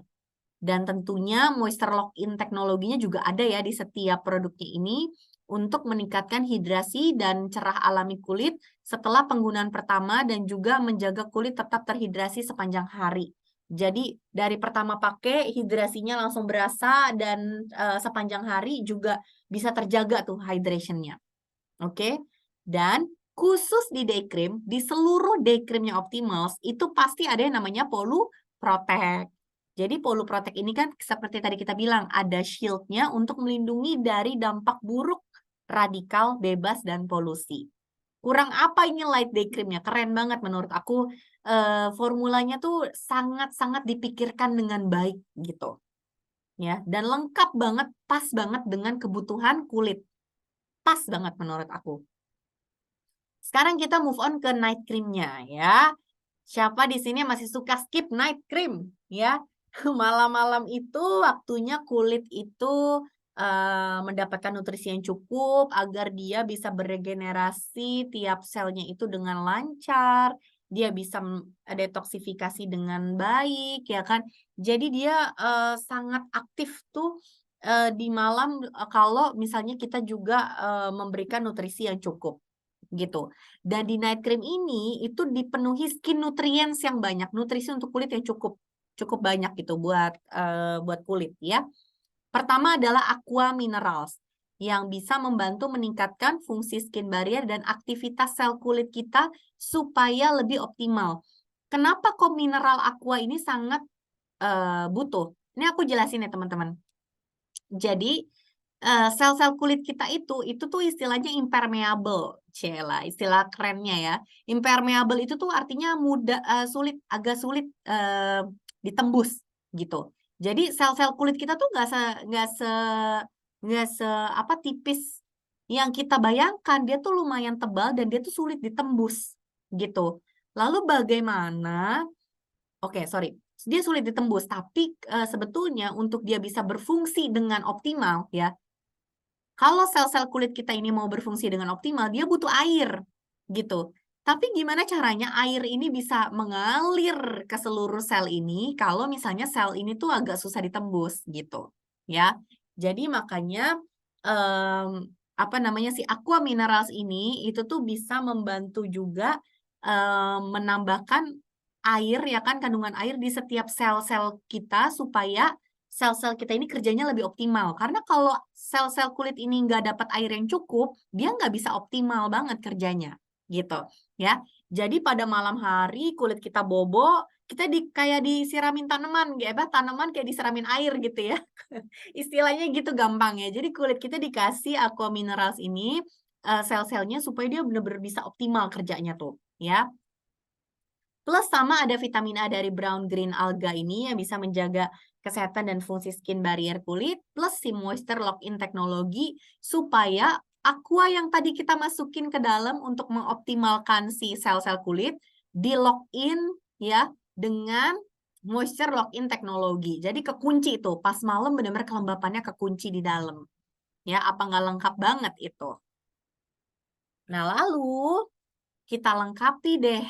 Dan tentunya moisture lock-in teknologinya juga ada ya di setiap produknya ini untuk meningkatkan hidrasi dan cerah alami kulit setelah penggunaan pertama dan juga menjaga kulit tetap terhidrasi sepanjang hari. Jadi dari pertama pakai hidrasinya langsung berasa dan sepanjang hari juga bisa terjaga tuh hydration-nya. Oke. Dan khusus di day cream, di seluruh day creamnya Optimals itu pasti ada yang namanya Polu Protect. Jadi Polu Protect ini kan seperti tadi kita bilang ada shield-nya untuk melindungi dari dampak buruk radikal bebas dan polusi. Kurang apa ini light day creamnya? Keren banget menurut aku. Formulanya tuh sangat-sangat dipikirkan dengan baik gitu. Ya, dan lengkap banget, pas banget dengan kebutuhan kulit. Pas banget menurut aku. Sekarang kita move on ke night cream-nya ya. Siapa di sini masih suka skip night cream ya? Malam-malam itu waktunya kulit itu mendapatkan nutrisi yang cukup agar dia bisa beregenerasi tiap selnya itu dengan lancar, dia bisa detoksifikasi dengan baik ya kan. Jadi dia sangat aktif tuh di malam kalau misalnya kita juga memberikan nutrisi yang cukup gitu. Dan di night cream ini itu dipenuhi skin nutrients yang banyak, nutrisi untuk kulit yang cukup cukup banyak gitu buat kulit ya. Pertama adalah Aqua Minerals yang bisa membantu meningkatkan fungsi skin barrier dan aktivitas sel kulit kita supaya lebih optimal. Kenapa kok mineral aqua ini sangat butuh? Ini aku jelasin ya teman-teman. Jadi sel-sel kulit kita itu tuh istilahnya impermeable, cila istilah kerennya ya. Impermeable itu tuh artinya mudah sulit, agak sulit ditembus gitu. Jadi sel-sel kulit kita tuh nggak se apa tipis yang kita bayangkan, dia tuh lumayan tebal dan dia tuh sulit ditembus gitu. Lalu bagaimana? Oke, sorry. Dia sulit ditembus, tapi sebetulnya untuk dia bisa berfungsi dengan optimal ya, kalau sel-sel kulit kita ini mau berfungsi dengan optimal, dia butuh air, gitu. Tapi gimana caranya air ini bisa mengalir ke seluruh sel ini kalau misalnya sel ini tuh agak susah ditembus, gitu. Ya. Jadi makanya apa namanya si Aqua Minerals ini itu tuh bisa membantu juga menambahkan air ya kan kandungan air di setiap sel-sel kita supaya sel-sel kita ini kerjanya lebih optimal. Karena kalau sel-sel kulit ini nggak dapat air yang cukup, dia nggak bisa optimal banget kerjanya. gitu ya. Jadi pada malam hari kulit kita bobo, kita kayak disiramin tanaman, tanaman kayak disiramin air gitu ya. Istilahnya gitu gampang ya. Jadi kulit kita dikasih aqua minerals ini, sel-selnya supaya dia benar-benar bisa optimal kerjanya tuh, ya. Plus sama ada vitamin A dari brown green alga ini yang bisa menjaga kesehatan dan fungsi skin barrier kulit, plus si moisture lock-in teknologi supaya aqua yang tadi kita masukin ke dalam untuk mengoptimalkan si sel-sel kulit di-lock-in ya dengan moisture lock-in teknologi. Jadi kekunci itu pas malam benar-benar kelembapannya kekunci di dalam. Ya, apa nggak lengkap banget itu. Nah, lalu kita lengkapi deh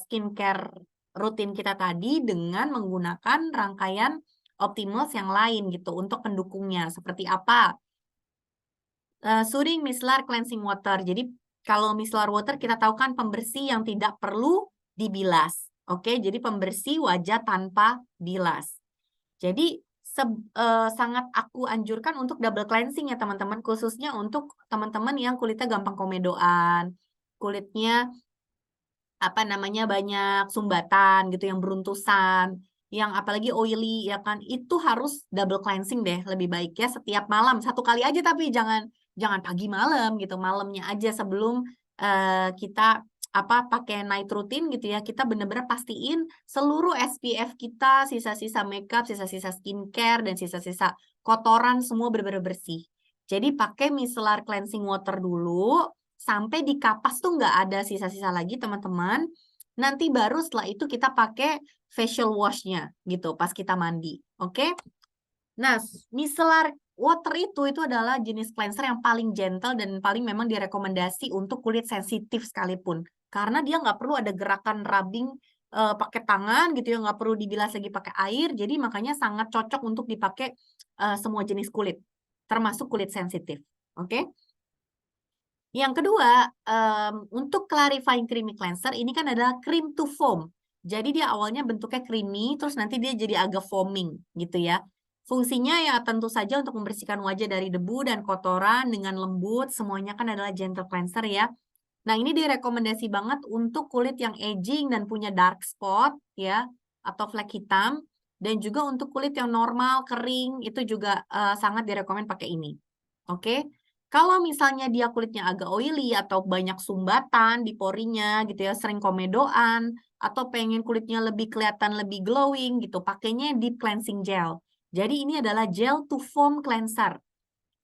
skincare rutin kita tadi dengan menggunakan rangkaian Optimals yang lain gitu untuk pendukungnya. Seperti apa? Soothing Micellar Cleansing Water. Jadi kalau micellar water kita tahu kan pembersih yang tidak perlu dibilas. Oke, jadi pembersih wajah tanpa bilas. Jadi sangat aku anjurkan untuk double cleansing ya teman-teman, khususnya untuk teman-teman yang kulitnya gampang komedoan, kulitnya banyak sumbatan gitu yang beruntusan, yang apalagi oily ya kan, itu harus double cleansing deh lebih baik ya setiap malam, 1 kali aja tapi jangan jangan pagi malam gitu, malamnya aja sebelum, kita pakai night routine gitu ya, kita bener-bener pastiin seluruh SPF kita, sisa-sisa makeup, sisa-sisa skincare, dan sisa-sisa kotoran semua bener-bener bersih. Jadi pakai micellar cleansing water dulu, sampai di kapas tuh nggak ada sisa-sisa lagi teman-teman. Nanti baru setelah itu kita pakai facial wash-nya gitu pas kita mandi. Oke? Nah, micellar water itu adalah jenis cleanser yang paling gentle dan paling memang direkomendasi untuk kulit sensitif sekalipun. Karena dia nggak perlu ada gerakan rubbing pakai tangan gitu ya, nggak perlu dibilas lagi pakai air. Jadi makanya sangat cocok untuk dipakai semua jenis kulit, termasuk kulit sensitif. Oke? Yang kedua, untuk clarifying creamy cleanser ini kan adalah cream to foam. Jadi dia awalnya bentuknya creamy, terus nanti dia jadi agak foaming gitu ya. Fungsinya ya tentu saja untuk membersihkan wajah dari debu dan kotoran dengan lembut, semuanya kan adalah gentle cleanser ya. Nah, ini direkomendasi banget untuk kulit yang aging dan punya dark spot ya, atau flek hitam, dan juga untuk kulit yang normal, kering, itu juga sangat direkomend pakai ini. Oke. Kalau misalnya dia kulitnya agak oily atau banyak sumbatan di porinya gitu ya, sering komedoan, atau pengen kulitnya lebih kelihatan lebih glowing gitu, pakainya deep cleansing gel. Jadi ini adalah gel to foam cleanser.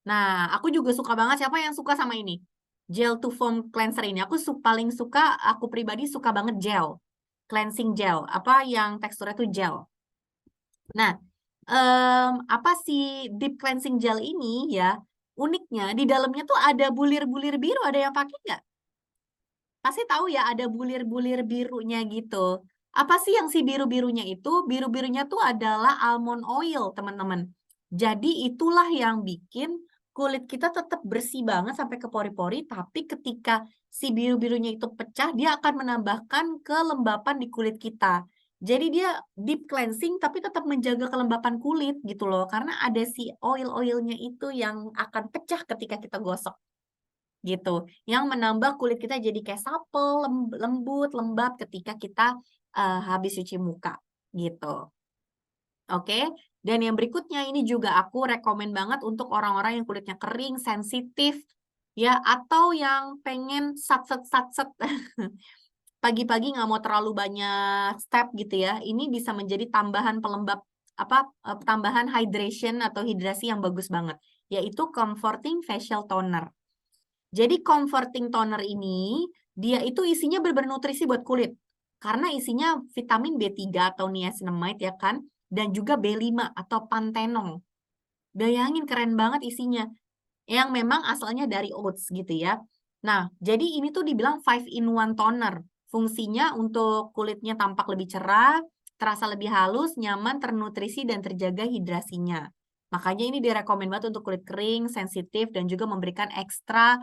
Nah, aku juga suka banget, siapa yang suka sama ini? Gel to foam cleanser ini. Paling suka, aku pribadi suka banget gel. Cleansing gel, yang teksturnya tuh gel. Nah, apa sih deep cleansing gel ini ya, uniknya di dalamnya tuh ada bulir-bulir biru, ada yang pakai nggak? Pasti tahu ya ada bulir-bulir birunya gitu. Apa sih yang si biru-birunya itu? Biru-birunya tuh adalah almond oil, teman-teman. Jadi itulah yang bikin kulit kita tetap bersih banget sampai ke pori-pori, tapi ketika si biru-birunya itu pecah, dia akan menambahkan kelembapan di kulit kita. Jadi dia deep cleansing tapi tetap menjaga kelembapan kulit gitu loh, karena ada si oil-oilnya itu yang akan pecah ketika kita gosok gitu, yang menambah kulit kita jadi kayak supple, lembut, lembab ketika kita, habis cuci muka, gitu. Oke, dan yang berikutnya ini juga aku rekomen banget untuk orang-orang yang kulitnya kering, sensitif, ya, atau yang pengen satset. Pagi-pagi nggak mau terlalu banyak step gitu ya, ini bisa menjadi tambahan pelembab, tambahan hydration atau hidrasi yang bagus banget, yaitu Comforting Facial Toner. Jadi comforting toner ini, dia itu isinya benar-benar nutrisi buat kulit. Karena isinya vitamin B3 atau niacinamide ya kan, dan juga B5 atau pantenol. Bayangin keren banget isinya. Yang memang asalnya dari oats gitu ya. Nah, jadi ini tuh dibilang 5-in-1 toner. Fungsinya untuk kulitnya tampak lebih cerah, terasa lebih halus, nyaman, ternutrisi, dan terjaga hidrasinya. Makanya ini direkomend banget untuk kulit kering, sensitif, dan juga memberikan ekstra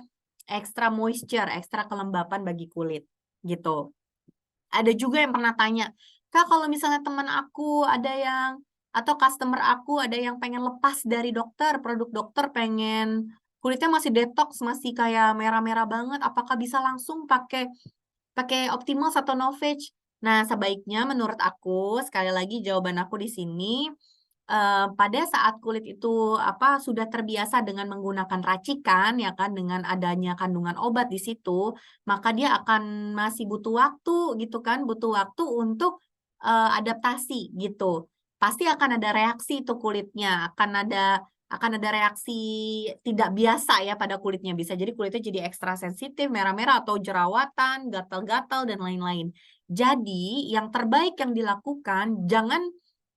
moisture, ekstra kelembapan bagi kulit, gitu. Ada juga yang pernah tanya, "Kak, kalau misalnya teman aku ada yang atau customer aku ada yang pengen lepas dari dokter, produk dokter, pengen kulitnya masih detox, masih kayak merah-merah banget, apakah bisa langsung pakai Optimals atau Novage? Nah, sebaiknya menurut aku, sekali lagi jawaban aku di sini, pada saat kulit itu sudah terbiasa dengan menggunakan racikan ya kan, dengan adanya kandungan obat di situ, maka dia akan masih butuh waktu gitu kan, butuh waktu untuk adaptasi gitu. Pasti akan ada reaksi itu kulitnya, akan ada reaksi tidak biasa ya pada kulitnya. Bisa jadi kulitnya jadi ekstra sensitif, merah-merah atau jerawatan, gatal-gatal dan lain-lain. Jadi, yang terbaik yang dilakukan jangan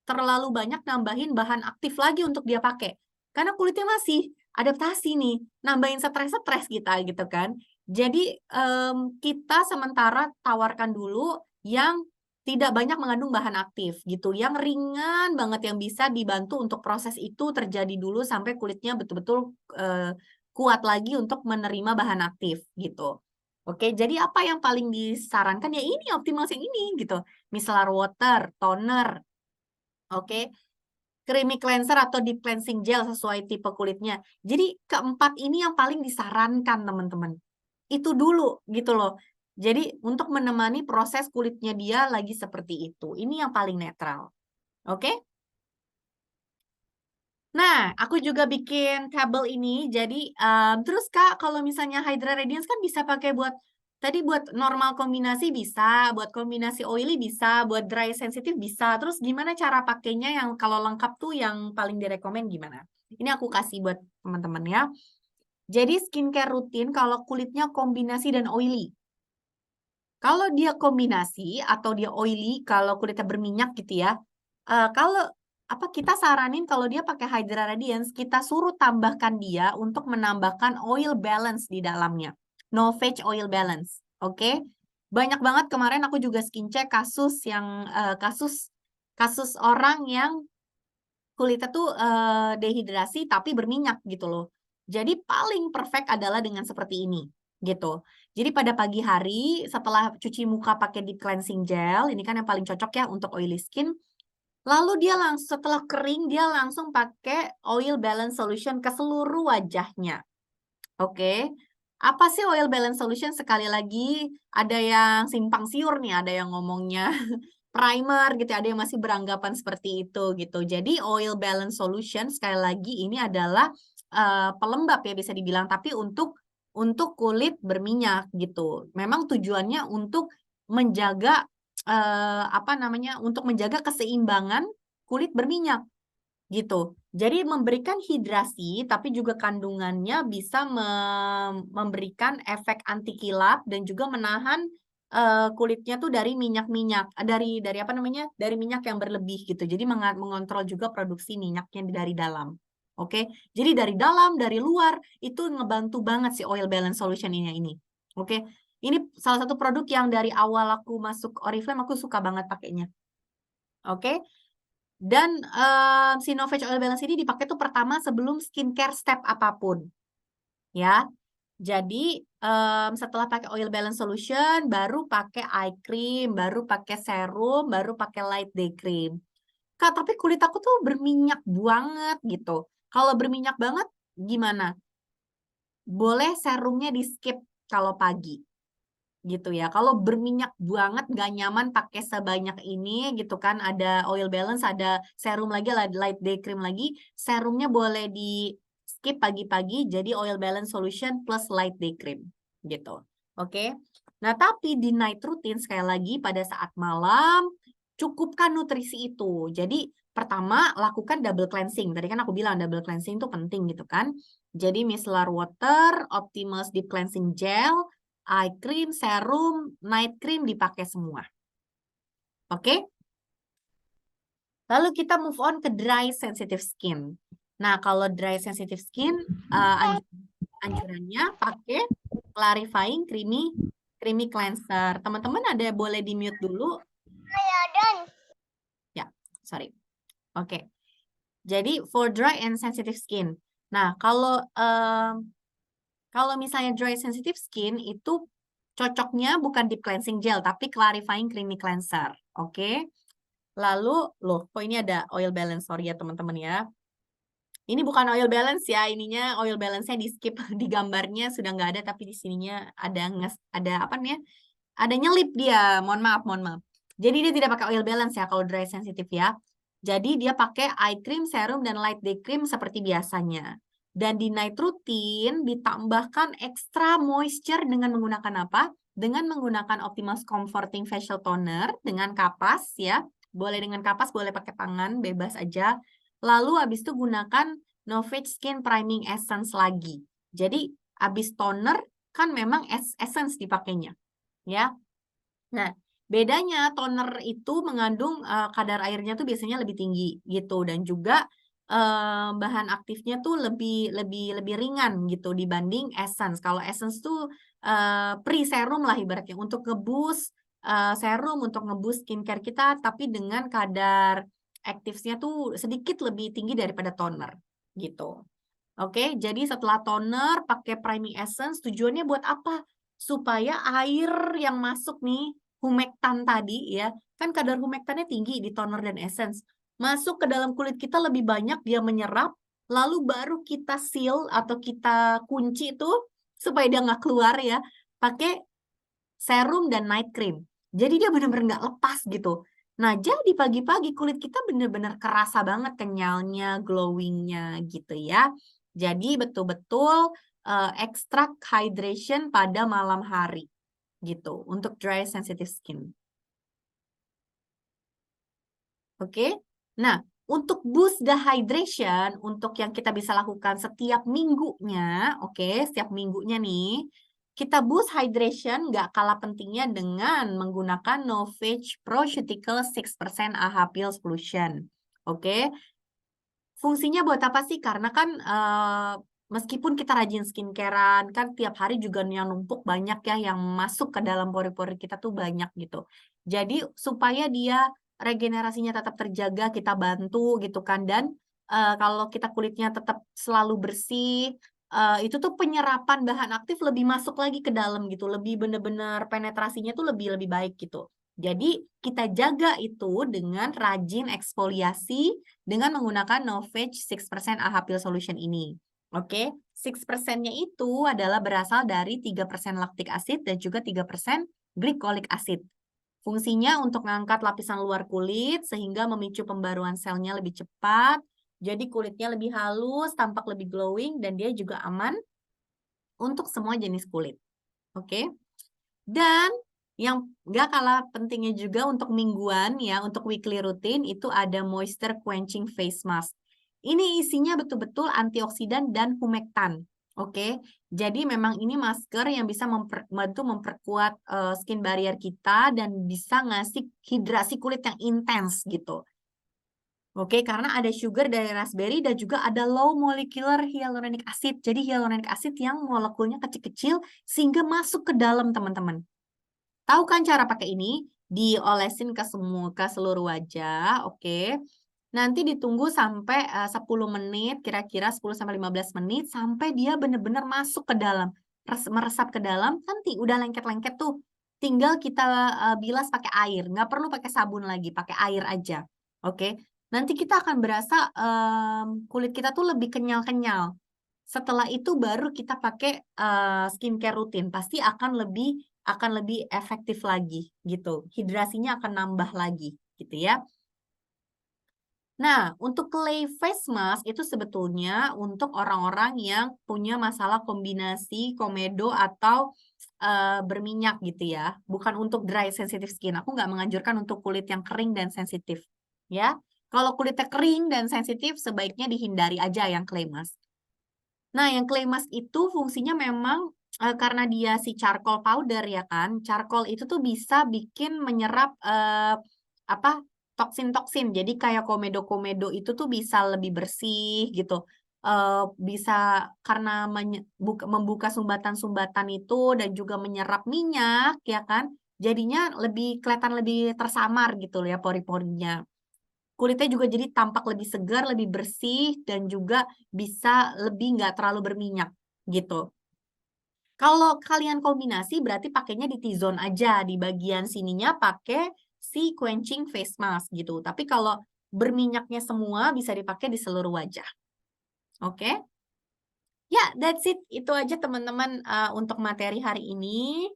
terlalu banyak nambahin bahan aktif lagi untuk dia pakai. Karena kulitnya masih adaptasi nih, nambahin stres-stres kita gitu kan. Jadi, kita sementara tawarkan dulu yang tidak banyak mengandung bahan aktif gitu, yang ringan banget yang bisa dibantu untuk proses itu terjadi dulu sampai kulitnya betul-betul, kuat lagi untuk menerima bahan aktif gitu. Oke, jadi apa yang paling disarankan ya ini, Optimals yang ini gitu. Micellar water, toner, oke, creamy cleanser atau deep cleansing gel sesuai tipe kulitnya. Jadi keempat ini yang paling disarankan teman-teman. Itu dulu gitu loh. Jadi untuk menemani proses kulitnya dia lagi seperti itu. Ini yang paling netral. Oke? Nah, aku juga bikin tabel ini. Jadi, terus Kak, kalau misalnya Hydra Radiance kan bisa pakai buat tadi buat normal kombinasi bisa, buat kombinasi oily bisa, buat dry sensitif bisa. Terus gimana cara pakainya yang kalau lengkap tuh yang paling direkomend gimana? Ini aku kasih buat teman-teman ya. Jadi skincare rutin kalau kulitnya kombinasi dan oily. Kalau dia kombinasi atau dia oily, kalau kulitnya berminyak gitu ya, kalau kita saranin kalau dia pakai Hydra Radiance, kita suruh tambahkan dia untuk menambahkan oil balance di dalamnya. Novage Oil Balance, oke? Banyak banget kemarin aku juga skin check kasus yang, kasus orang yang kulitnya tuh, dehidrasi tapi berminyak gitu loh. Jadi paling perfect adalah dengan seperti ini, gitu. Jadi pada pagi hari setelah cuci muka pakai deep cleansing gel, ini kan yang paling cocok ya untuk oily skin, lalu dia setelah kering dia langsung pakai oil balance solution ke seluruh wajahnya, oke. Apa sih oil balance solution? Sekali lagi ada yang simpang siur nih, ada yang ngomongnya primer gitu, ada yang masih beranggapan seperti itu gitu. Jadi oil balance solution sekali lagi ini adalah, pelembab ya bisa dibilang, tapi untuk kulit berminyak gitu. Memang tujuannya untuk menjaga, untuk menjaga keseimbangan kulit berminyak. Gitu. Jadi memberikan hidrasi, tapi juga kandungannya bisa memberikan efek anti kilap dan juga menahan, kulitnya tuh dari minyak-minyak, dari minyak yang berlebih gitu. Jadi mengontrol juga produksi minyaknya dari dalam. Oke. Jadi dari dalam, dari luar, itu ngebantu banget si oil balance solution ini. Oke. Ini salah satu produk yang dari awal aku masuk Oriflame aku suka banget pakainya. Oke. Dan, si Novage Oil Balance ini dipakai tuh pertama sebelum skincare step apapun, ya. Jadi, setelah pakai oil balance solution, baru pakai eye cream, baru pakai serum, baru pakai light day cream. Kak, tapi kulit aku tuh berminyak banget gitu. Kalau berminyak banget gimana? Boleh serumnya di-skip kalau pagi. Gitu ya. Kalau berminyak banget nggak nyaman pakai sebanyak ini gitu kan, ada oil balance, ada serum lagi, light day cream lagi, serumnya boleh di-skip pagi-pagi jadi oil balance solution plus light day cream gitu. Oke. Nah, tapi di night routine sekali lagi pada saat malam cukupkan nutrisi itu. Jadi pertama lakukan double cleansing. Tadi kan aku bilang double cleansing itu penting gitu kan. Jadi micellar water, Optimals deep cleansing gel, eye cream, serum, night cream dipakai semua. Oke? Lalu kita move on ke dry sensitive skin. Nah, kalau dry sensitive skin, anjurannya pakai clarifying creamy cleanser. Teman-teman ada boleh di-mute dulu? Ya, sorry. Oke. Jadi for dry and sensitive skin. Nah, kalau misalnya dry sensitive skin itu cocoknya bukan deep cleansing gel tapi clarifying creamy cleanser. Oke. Lalu, loh, kok ini ada oil balance, sorry ya teman-teman ya. Ini bukan oil balance ya, ininya oil balance-nya di skip di gambarnya sudah nggak ada, tapi di sininya ada apa nih ya? Ada nyelip dia. Mohon maaf, mohon maaf. Jadi dia tidak pakai oil balance ya kalau dry sensitive ya. Jadi dia pakai eye cream, serum, dan light day cream seperti biasanya. Dan di night routine ditambahkan extra moisture dengan menggunakan apa? Dengan menggunakan Optimus Comforting Facial Toner dengan kapas ya. Boleh dengan kapas, boleh pakai tangan, bebas aja. Lalu habis itu gunakan Novage Skin Priming Essence lagi. Jadi habis toner kan memang essence dipakainya ya. Nah, bedanya toner itu mengandung kadar airnya tuh biasanya lebih tinggi gitu dan juga bahan aktifnya tuh lebih ringan gitu dibanding essence. Kalau essence tuh pre-serum lah ibaratnya untuk ngeboost serum untuk ngeboost skincare kita tapi dengan kadar aktifnya tuh sedikit lebih tinggi daripada toner gitu. Oke, jadi setelah toner pakai priming essence tujuannya buat apa? Supaya air yang masuk nih, humektan tadi ya, kan kadar humektannya tinggi di toner dan essence. Masuk ke dalam kulit kita lebih banyak dia menyerap, lalu baru kita seal atau kita kunci tuh supaya dia nggak keluar ya, pakai serum dan night cream. Jadi dia benar-benar nggak lepas gitu. Nah, jadi pagi-pagi kulit kita benar-benar kerasa banget kenyalnya, glowingnya gitu ya. Jadi betul-betul extract hydration pada malam hari gitu untuk dry sensitive skin. Oke. Nah, untuk boost the hydration untuk yang kita bisa lakukan setiap minggunya, oke, setiap minggunya nih, kita boost hydration nggak kalah pentingnya dengan menggunakan Novage Pro Cuticle 6% AHA Peel Solution. Oke. Fungsinya buat apa sih? Karena kan meskipun kita rajin skincarean, kan tiap hari juga yang numpuk banyak ya yang masuk ke dalam pori-pori kita tuh banyak gitu. Jadi supaya dia regenerasinya tetap terjaga, kita bantu gitu kan. Dan kalau kita kulitnya tetap selalu bersih, itu tuh penyerapan bahan aktif lebih masuk lagi ke dalam gitu, lebih bener-bener penetrasinya tuh lebih lebih baik gitu. Jadi kita jaga itu dengan rajin eksfoliasi dengan menggunakan Novage 6% AHA Peel Solution ini. Oke, 6%-nya itu adalah berasal dari 3% lactic acid dan juga 3% glycolic acid. Fungsinya untuk mengangkat lapisan luar kulit sehingga memicu pembaruan selnya lebih cepat. Jadi kulitnya lebih halus, tampak lebih glowing, dan dia juga aman untuk semua jenis kulit. Oke. Dan yang nggak kalah pentingnya juga untuk mingguan ya, untuk weekly routine itu ada moisture quenching face mask. Ini isinya betul-betul antioksidan dan humektan. Oke, jadi memang ini masker yang bisa membantu memperkuat skin barrier kita dan bisa ngasih hidrasi kulit yang intens gitu. Oke, karena ada sugar dari raspberry dan juga ada low molecular hyaluronic acid. Jadi hyaluronic acid yang molekulnya kecil-kecil sehingga masuk ke dalam teman-teman. Tahu kan cara pakai ini? Diolesin ke seluruh wajah, oke. Nanti ditunggu sampai 10 menit, kira-kira 10 sampai 15 menit sampai dia benar-benar masuk ke dalam, meresap ke dalam, nanti udah lengket-lengket tuh. Tinggal kita bilas pakai air, nggak perlu pakai sabun lagi, pakai air aja. Oke. Nanti kita akan berasa kulit kita tuh lebih kenyal-kenyal. Setelah itu baru kita pakai skincare rutin, pasti akan lebih efektif lagi gitu. Hidrasinya akan nambah lagi gitu ya. Nah, untuk clay face mask itu sebetulnya untuk orang-orang yang punya masalah kombinasi komedo atau berminyak gitu ya. Bukan untuk dry sensitive skin. Aku nggak menganjurkan untuk kulit yang kering dan sensitif ya. Kalau kulitnya kering dan sensitif sebaiknya dihindari aja yang clay mask. Nah, yang clay mask itu fungsinya memang karena dia si charcoal powder ya kan, charcoal itu tuh bisa bikin menyerap apa toksin-toksin. Jadi kayak komedo-komedo itu tuh bisa lebih bersih gitu. Bisa karena membuka sumbatan-sumbatan itu dan juga menyerap minyak ya kan. Jadinya lebih kelihatan lebih tersamar gitu ya pori-porinya. Kulitnya juga jadi tampak lebih segar, lebih bersih, dan juga bisa lebih nggak terlalu berminyak, gitu. Kalau kalian kombinasi berarti pakainya di T-zone aja, di bagian sininya pakai si quenching face mask gitu. Tapi kalau berminyaknya semua bisa dipakai di seluruh wajah. Oke. Ya, that's it. Itu aja teman-teman untuk materi hari ini.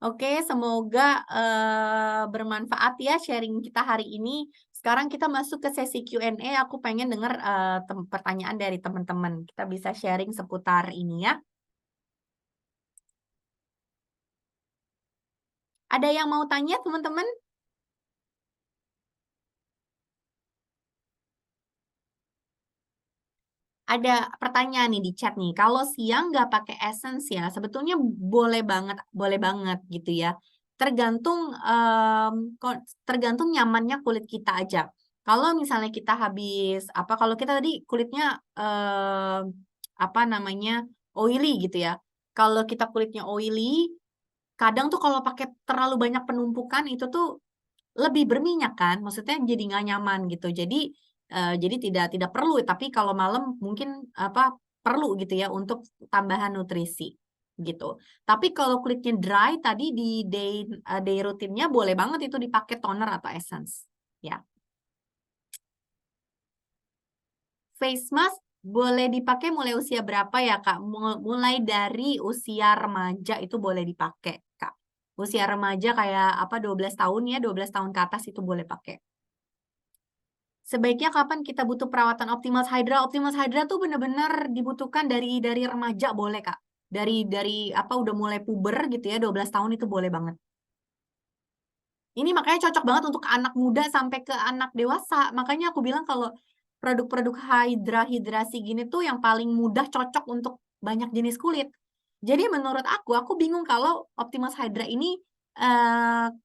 Oke, semoga bermanfaat ya sharing kita hari ini. Sekarang kita masuk ke sesi Q&A. Aku pengen dengar pertanyaan dari teman-teman. Kita bisa sharing seputar ini ya. Ada yang mau tanya teman-teman? Ada pertanyaan nih di chat nih, kalau siang nggak pakai essence ya, sebetulnya boleh banget gitu ya. Tergantung nyamannya kulit kita aja. Kalau misalnya kita habis kalau kita tadi kulitnya apa namanya oily gitu ya. Kalau kita kulitnya oily, kadang tuh kalau pakai terlalu banyak penumpukan itu tuh lebih berminyak kan, maksudnya jadi nggak nyaman gitu. Jadi tidak perlu, tapi kalau malam mungkin perlu gitu ya untuk tambahan nutrisi gitu. Tapi kalau kulitnya dry tadi di day rutinnya boleh banget itu dipakai toner atau essence ya. Face mask boleh dipakai mulai usia berapa ya Kak? Mulai dari usia remaja itu boleh dipakai Kak. Usia remaja kayak 12 tahun ya, 12 tahun ke atas itu boleh pakai. Sebaiknya kapan kita butuh perawatan Optimas Hydra? Optimas Hydra tuh bener-bener dibutuhkan dari remaja boleh, Kak. Dari udah mulai puber gitu ya, 12 tahun itu boleh banget. Ini makanya cocok banget untuk anak muda sampai ke anak dewasa. Makanya aku bilang kalau produk-produk hidrasi gini tuh yang paling mudah cocok untuk banyak jenis kulit. Jadi menurut aku bingung kalau Optimas Hydra ini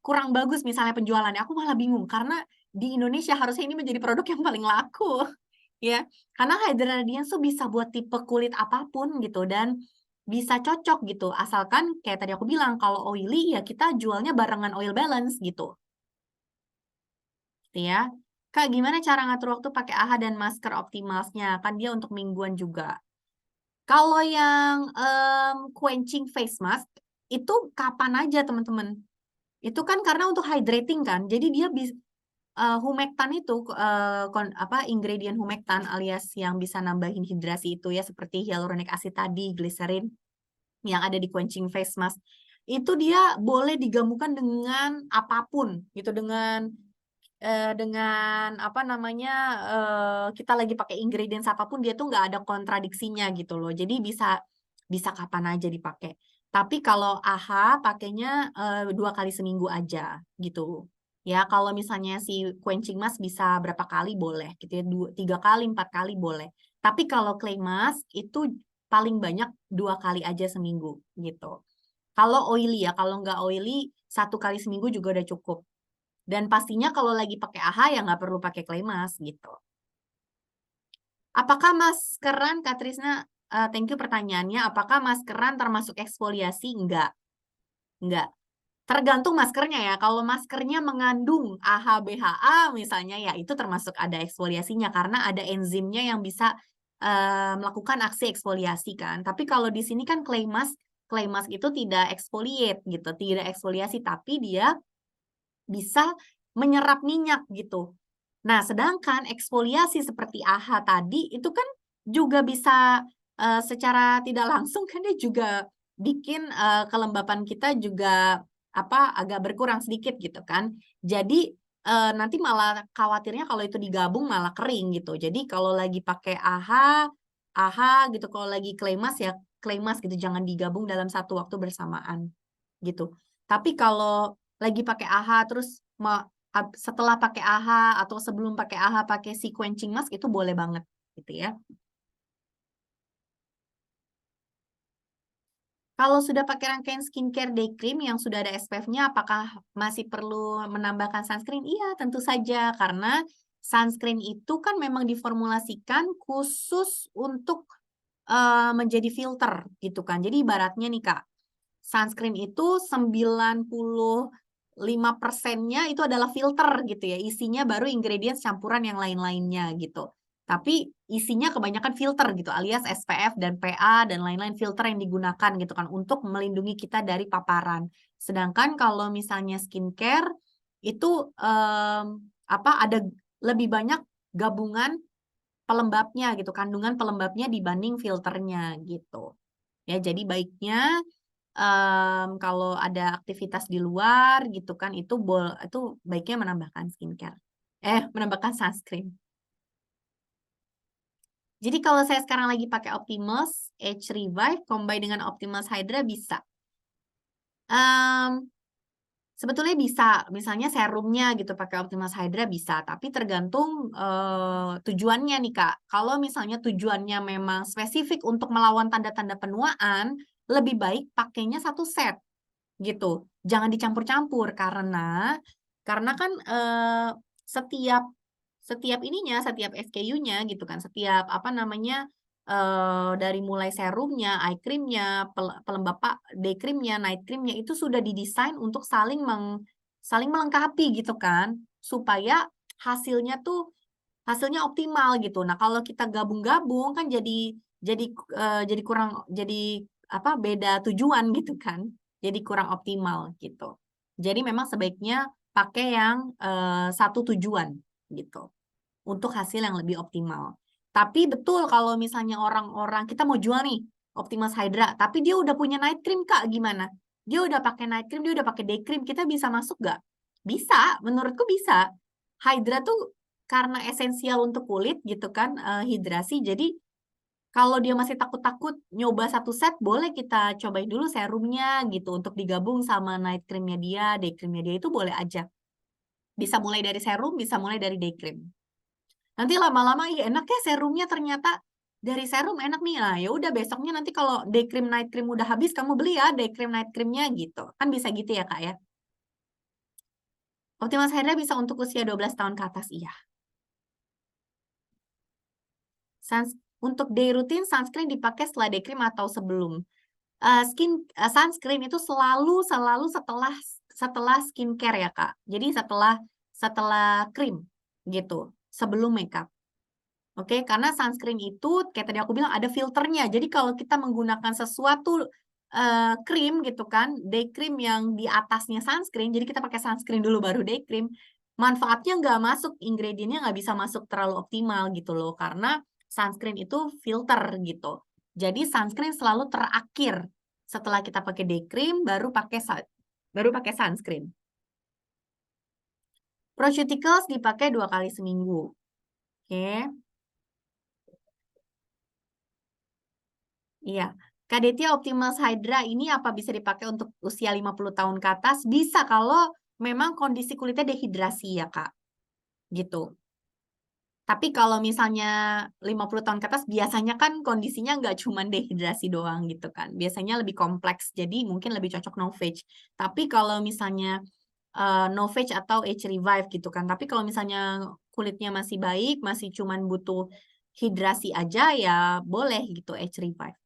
kurang bagus misalnya penjualannya. Aku malah bingung karena di Indonesia harusnya ini menjadi produk yang paling laku. Ya, karena Hydra Radiance tuh bisa buat tipe kulit apapun gitu dan bisa cocok gitu. Asalkan kayak tadi aku bilang kalau oily ya kita jualnya barengan oil balance gitu. Gitu ya. Kak, gimana cara ngatur waktu pakai AHA dan masker Optimalsnya? Kan dia untuk mingguan juga. Kalau yang quenching face mask itu kapan aja teman-teman. Itu kan karena untuk hydrating kan. Jadi dia bisa humektan itu ingredient humektan alias yang bisa nambahin hidrasi itu ya seperti hyaluronic acid tadi, glycerin yang ada di quenching face mask. Itu dia boleh digabungkan dengan apapun gitu dengan kita lagi pakai ingredients apapun dia tuh nggak ada kontradiksinya gitu loh. Jadi bisa bisa kapan aja dipakai. Tapi kalau AHA pakainya 2 kali seminggu aja gitu. Ya kalau misalnya si quenching mask bisa berapa kali boleh gitu ya 3 kali 4 kali boleh. Tapi kalau clay mask itu paling banyak 2 kali aja seminggu gitu. Kalau oily ya kalau nggak oily 1 kali seminggu juga udah cukup. Dan pastinya kalau lagi pakai AHA ya nggak perlu pakai clay mask gitu. Apakah maskeran, Kak Trisna, thank you pertanyaannya, apakah maskeran termasuk eksfoliasi? Enggak. Tergantung maskernya ya. Kalau maskernya mengandung AHA, BHA misalnya ya itu termasuk ada eksfoliasinya karena ada enzimnya yang bisa melakukan aksi eksfoliasi kan. Tapi kalau di sini kan clay mask itu tidak exfoliate gitu, tidak eksfoliasi tapi dia bisa menyerap minyak gitu. Nah, sedangkan eksfoliasi seperti AHA tadi itu kan juga bisa secara tidak langsung kan dia juga bikin kelembapan kita juga agak berkurang sedikit gitu kan. Jadi nanti malah khawatirnya kalau itu digabung malah kering gitu. Jadi kalau lagi pakai AHA gitu, kalau lagi clay mask ya clay mask gitu, jangan digabung dalam satu waktu bersamaan gitu. Tapi kalau lagi pakai AHA terus setelah pakai AHA atau sebelum pakai AHA pakai si quenching mask itu boleh banget gitu ya. Kalau sudah pakai rangkaian skincare day cream yang sudah ada SPF-nya, apakah masih perlu menambahkan sunscreen? Iya, tentu saja karena sunscreen itu kan memang diformulasikan khusus untuk menjadi filter gitu kan. Jadi ibaratnya nih Kak, sunscreen itu 95%-nya itu adalah filter gitu ya. Isinya baru ingredients campuran yang lain-lainnya gitu. Tapi isinya kebanyakan filter gitu alias SPF dan PA dan lain-lain filter yang digunakan gitu kan untuk melindungi kita dari paparan. Sedangkan kalau misalnya skincare itu ada lebih banyak gabungan pelembabnya gitu, kandungan pelembabnya dibanding filternya gitu. Ya, jadi baiknya kalau ada aktivitas di luar gitu kan itu baiknya menambahkan menambahkan sunscreen. Jadi kalau saya sekarang lagi pakai Optimus Age Revive combine dengan Optimus Hydra bisa. Sebetulnya bisa, misalnya serumnya gitu pakai Optimus Hydra bisa, tapi tergantung tujuannya nih Kak. Kalau misalnya tujuannya memang spesifik untuk melawan tanda-tanda penuaan, lebih baik pakainya satu set gitu. Jangan dicampur-campur karena kan setiap setiap setiap SKU-nya gitu kan, setiap apa namanya dari mulai serumnya, eye cream-nya, pelembab day cream-nya, night cream-nya itu sudah didesain untuk saling melengkapi gitu kan, supaya hasilnya optimal gitu. Nah, kalau kita gabung-gabung kan jadi kurang beda tujuan gitu kan. Jadi kurang optimal gitu. Jadi memang sebaiknya pakai yang satu tujuan gitu untuk hasil yang lebih optimal. Tapi betul kalau misalnya orang-orang kita mau jual nih Optimus Hydra, tapi dia udah punya night cream Kak, gimana? Dia udah pakai night cream, dia udah pakai day cream, kita bisa masuk nggak? Bisa, menurutku bisa. Hydra tuh karena esensial untuk kulit gitu kan, hidrasi. Jadi kalau dia masih takut-takut nyoba satu set, boleh kita cobain dulu serumnya gitu untuk digabung sama night creamnya dia, day creamnya dia itu boleh aja. Bisa mulai dari serum, bisa mulai dari day cream. Nanti lama-lama enak ya serumnya ternyata dari serum enak nih. Nah, ya udah besoknya nanti kalau day cream night cream udah habis kamu beli ya day cream night creamnya gitu. Kan bisa gitu ya Kak ya. Optimus Hydra bisa untuk usia 12 tahun ke atas iya. Untuk day routine sunscreen dipakai setelah day cream atau sebelum. Sunscreen itu selalu setelah skincare ya Kak. Jadi setelah krim gitu, sebelum makeup. Oke, karena sunscreen itu kayak tadi aku bilang ada filternya. Jadi kalau kita menggunakan sesuatu krim gitu kan, day cream yang di atasnya sunscreen, jadi kita pakai sunscreen dulu baru day cream, manfaatnya nggak masuk, ingredientnya nggak bisa masuk terlalu optimal gitu loh, karena sunscreen itu filter gitu. Jadi sunscreen selalu terakhir setelah kita pakai day cream, baru pakai sunscreen. Procuticals dipakai 2 kali seminggu. Oke. Iya. Cadetia Optimus Hydra ini apa bisa dipakai untuk usia 50 tahun ke atas? Bisa kalau memang kondisi kulitnya dehidrasi ya, Kak. Gitu. Tapi kalau misalnya 50 tahun ke atas biasanya kan kondisinya nggak cuma dehidrasi doang gitu kan. Biasanya lebih kompleks. Jadi mungkin lebih cocok no phage. Tapi kalau misalnya no phage atau age revive gitu kan. Tapi kalau misalnya kulitnya masih baik, masih cuman butuh hidrasi aja ya boleh gitu age revive.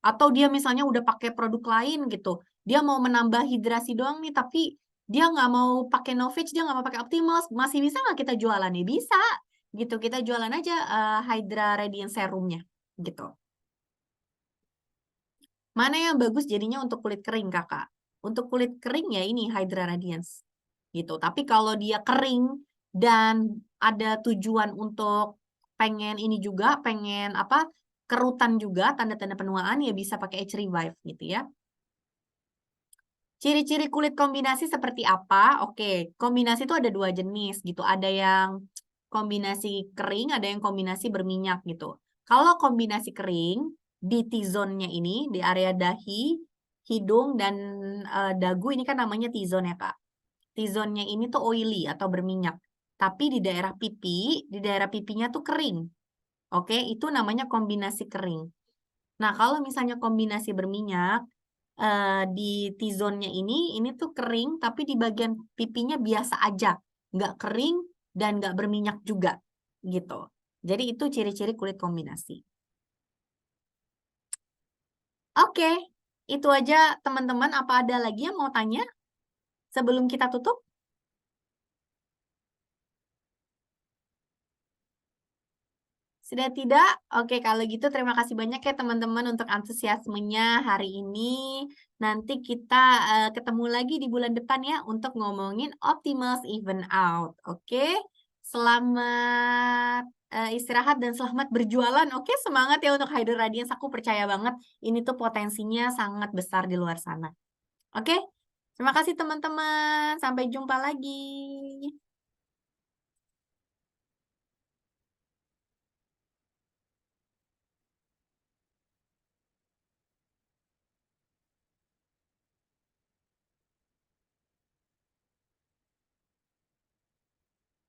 Atau dia misalnya udah pakai produk lain gitu, dia mau menambah hidrasi doang nih, tapi dia nggak mau pakai Novage, dia nggak mau pakai Optimus, masih bisa nggak kita jualan nih? Bisa, gitu. Kita jualan aja Hydra Radiant Serumnya, gitu. Mana yang bagus jadinya untuk kulit kering, Kakak? Untuk kulit kering ya ini Hydra Radiance, gitu. Tapi kalau dia kering dan ada tujuan untuk pengen ini juga, pengen apa, kerutan juga, tanda-tanda penuaan, ya bisa pakai Age Revive gitu ya. Ciri-ciri kulit kombinasi seperti apa? Oke, kombinasi itu ada 2 jenis gitu. Ada yang kombinasi kering, ada yang kombinasi berminyak gitu. Kalau kombinasi kering, di T-zone-nya ini, di area dahi, hidung, dan dagu, ini kan namanya T-zone ya Kak. T-zone-nya ini tuh oily atau berminyak. Tapi di daerah pipinya tuh kering. Oke, itu namanya kombinasi kering. Nah, kalau misalnya kombinasi berminyak, di T-zone-nya ini tuh kering, tapi di bagian pipinya biasa aja. Nggak kering dan nggak berminyak juga, gitu. Jadi itu ciri-ciri kulit kombinasi. Oke, itu aja teman-teman. Apa ada lagi yang mau tanya sebelum kita tutup? Sudah tidak? Oke, kalau gitu terima kasih banyak ya teman-teman untuk antusiasmenya hari ini. Nanti kita ketemu lagi di bulan depan ya untuk ngomongin Optimus Even Out. Oke, selamat istirahat dan selamat berjualan. Oke, semangat ya untuk Hydra Radiance. Aku percaya banget ini tuh potensinya sangat besar di luar sana. Oke, terima kasih teman-teman. Sampai jumpa lagi.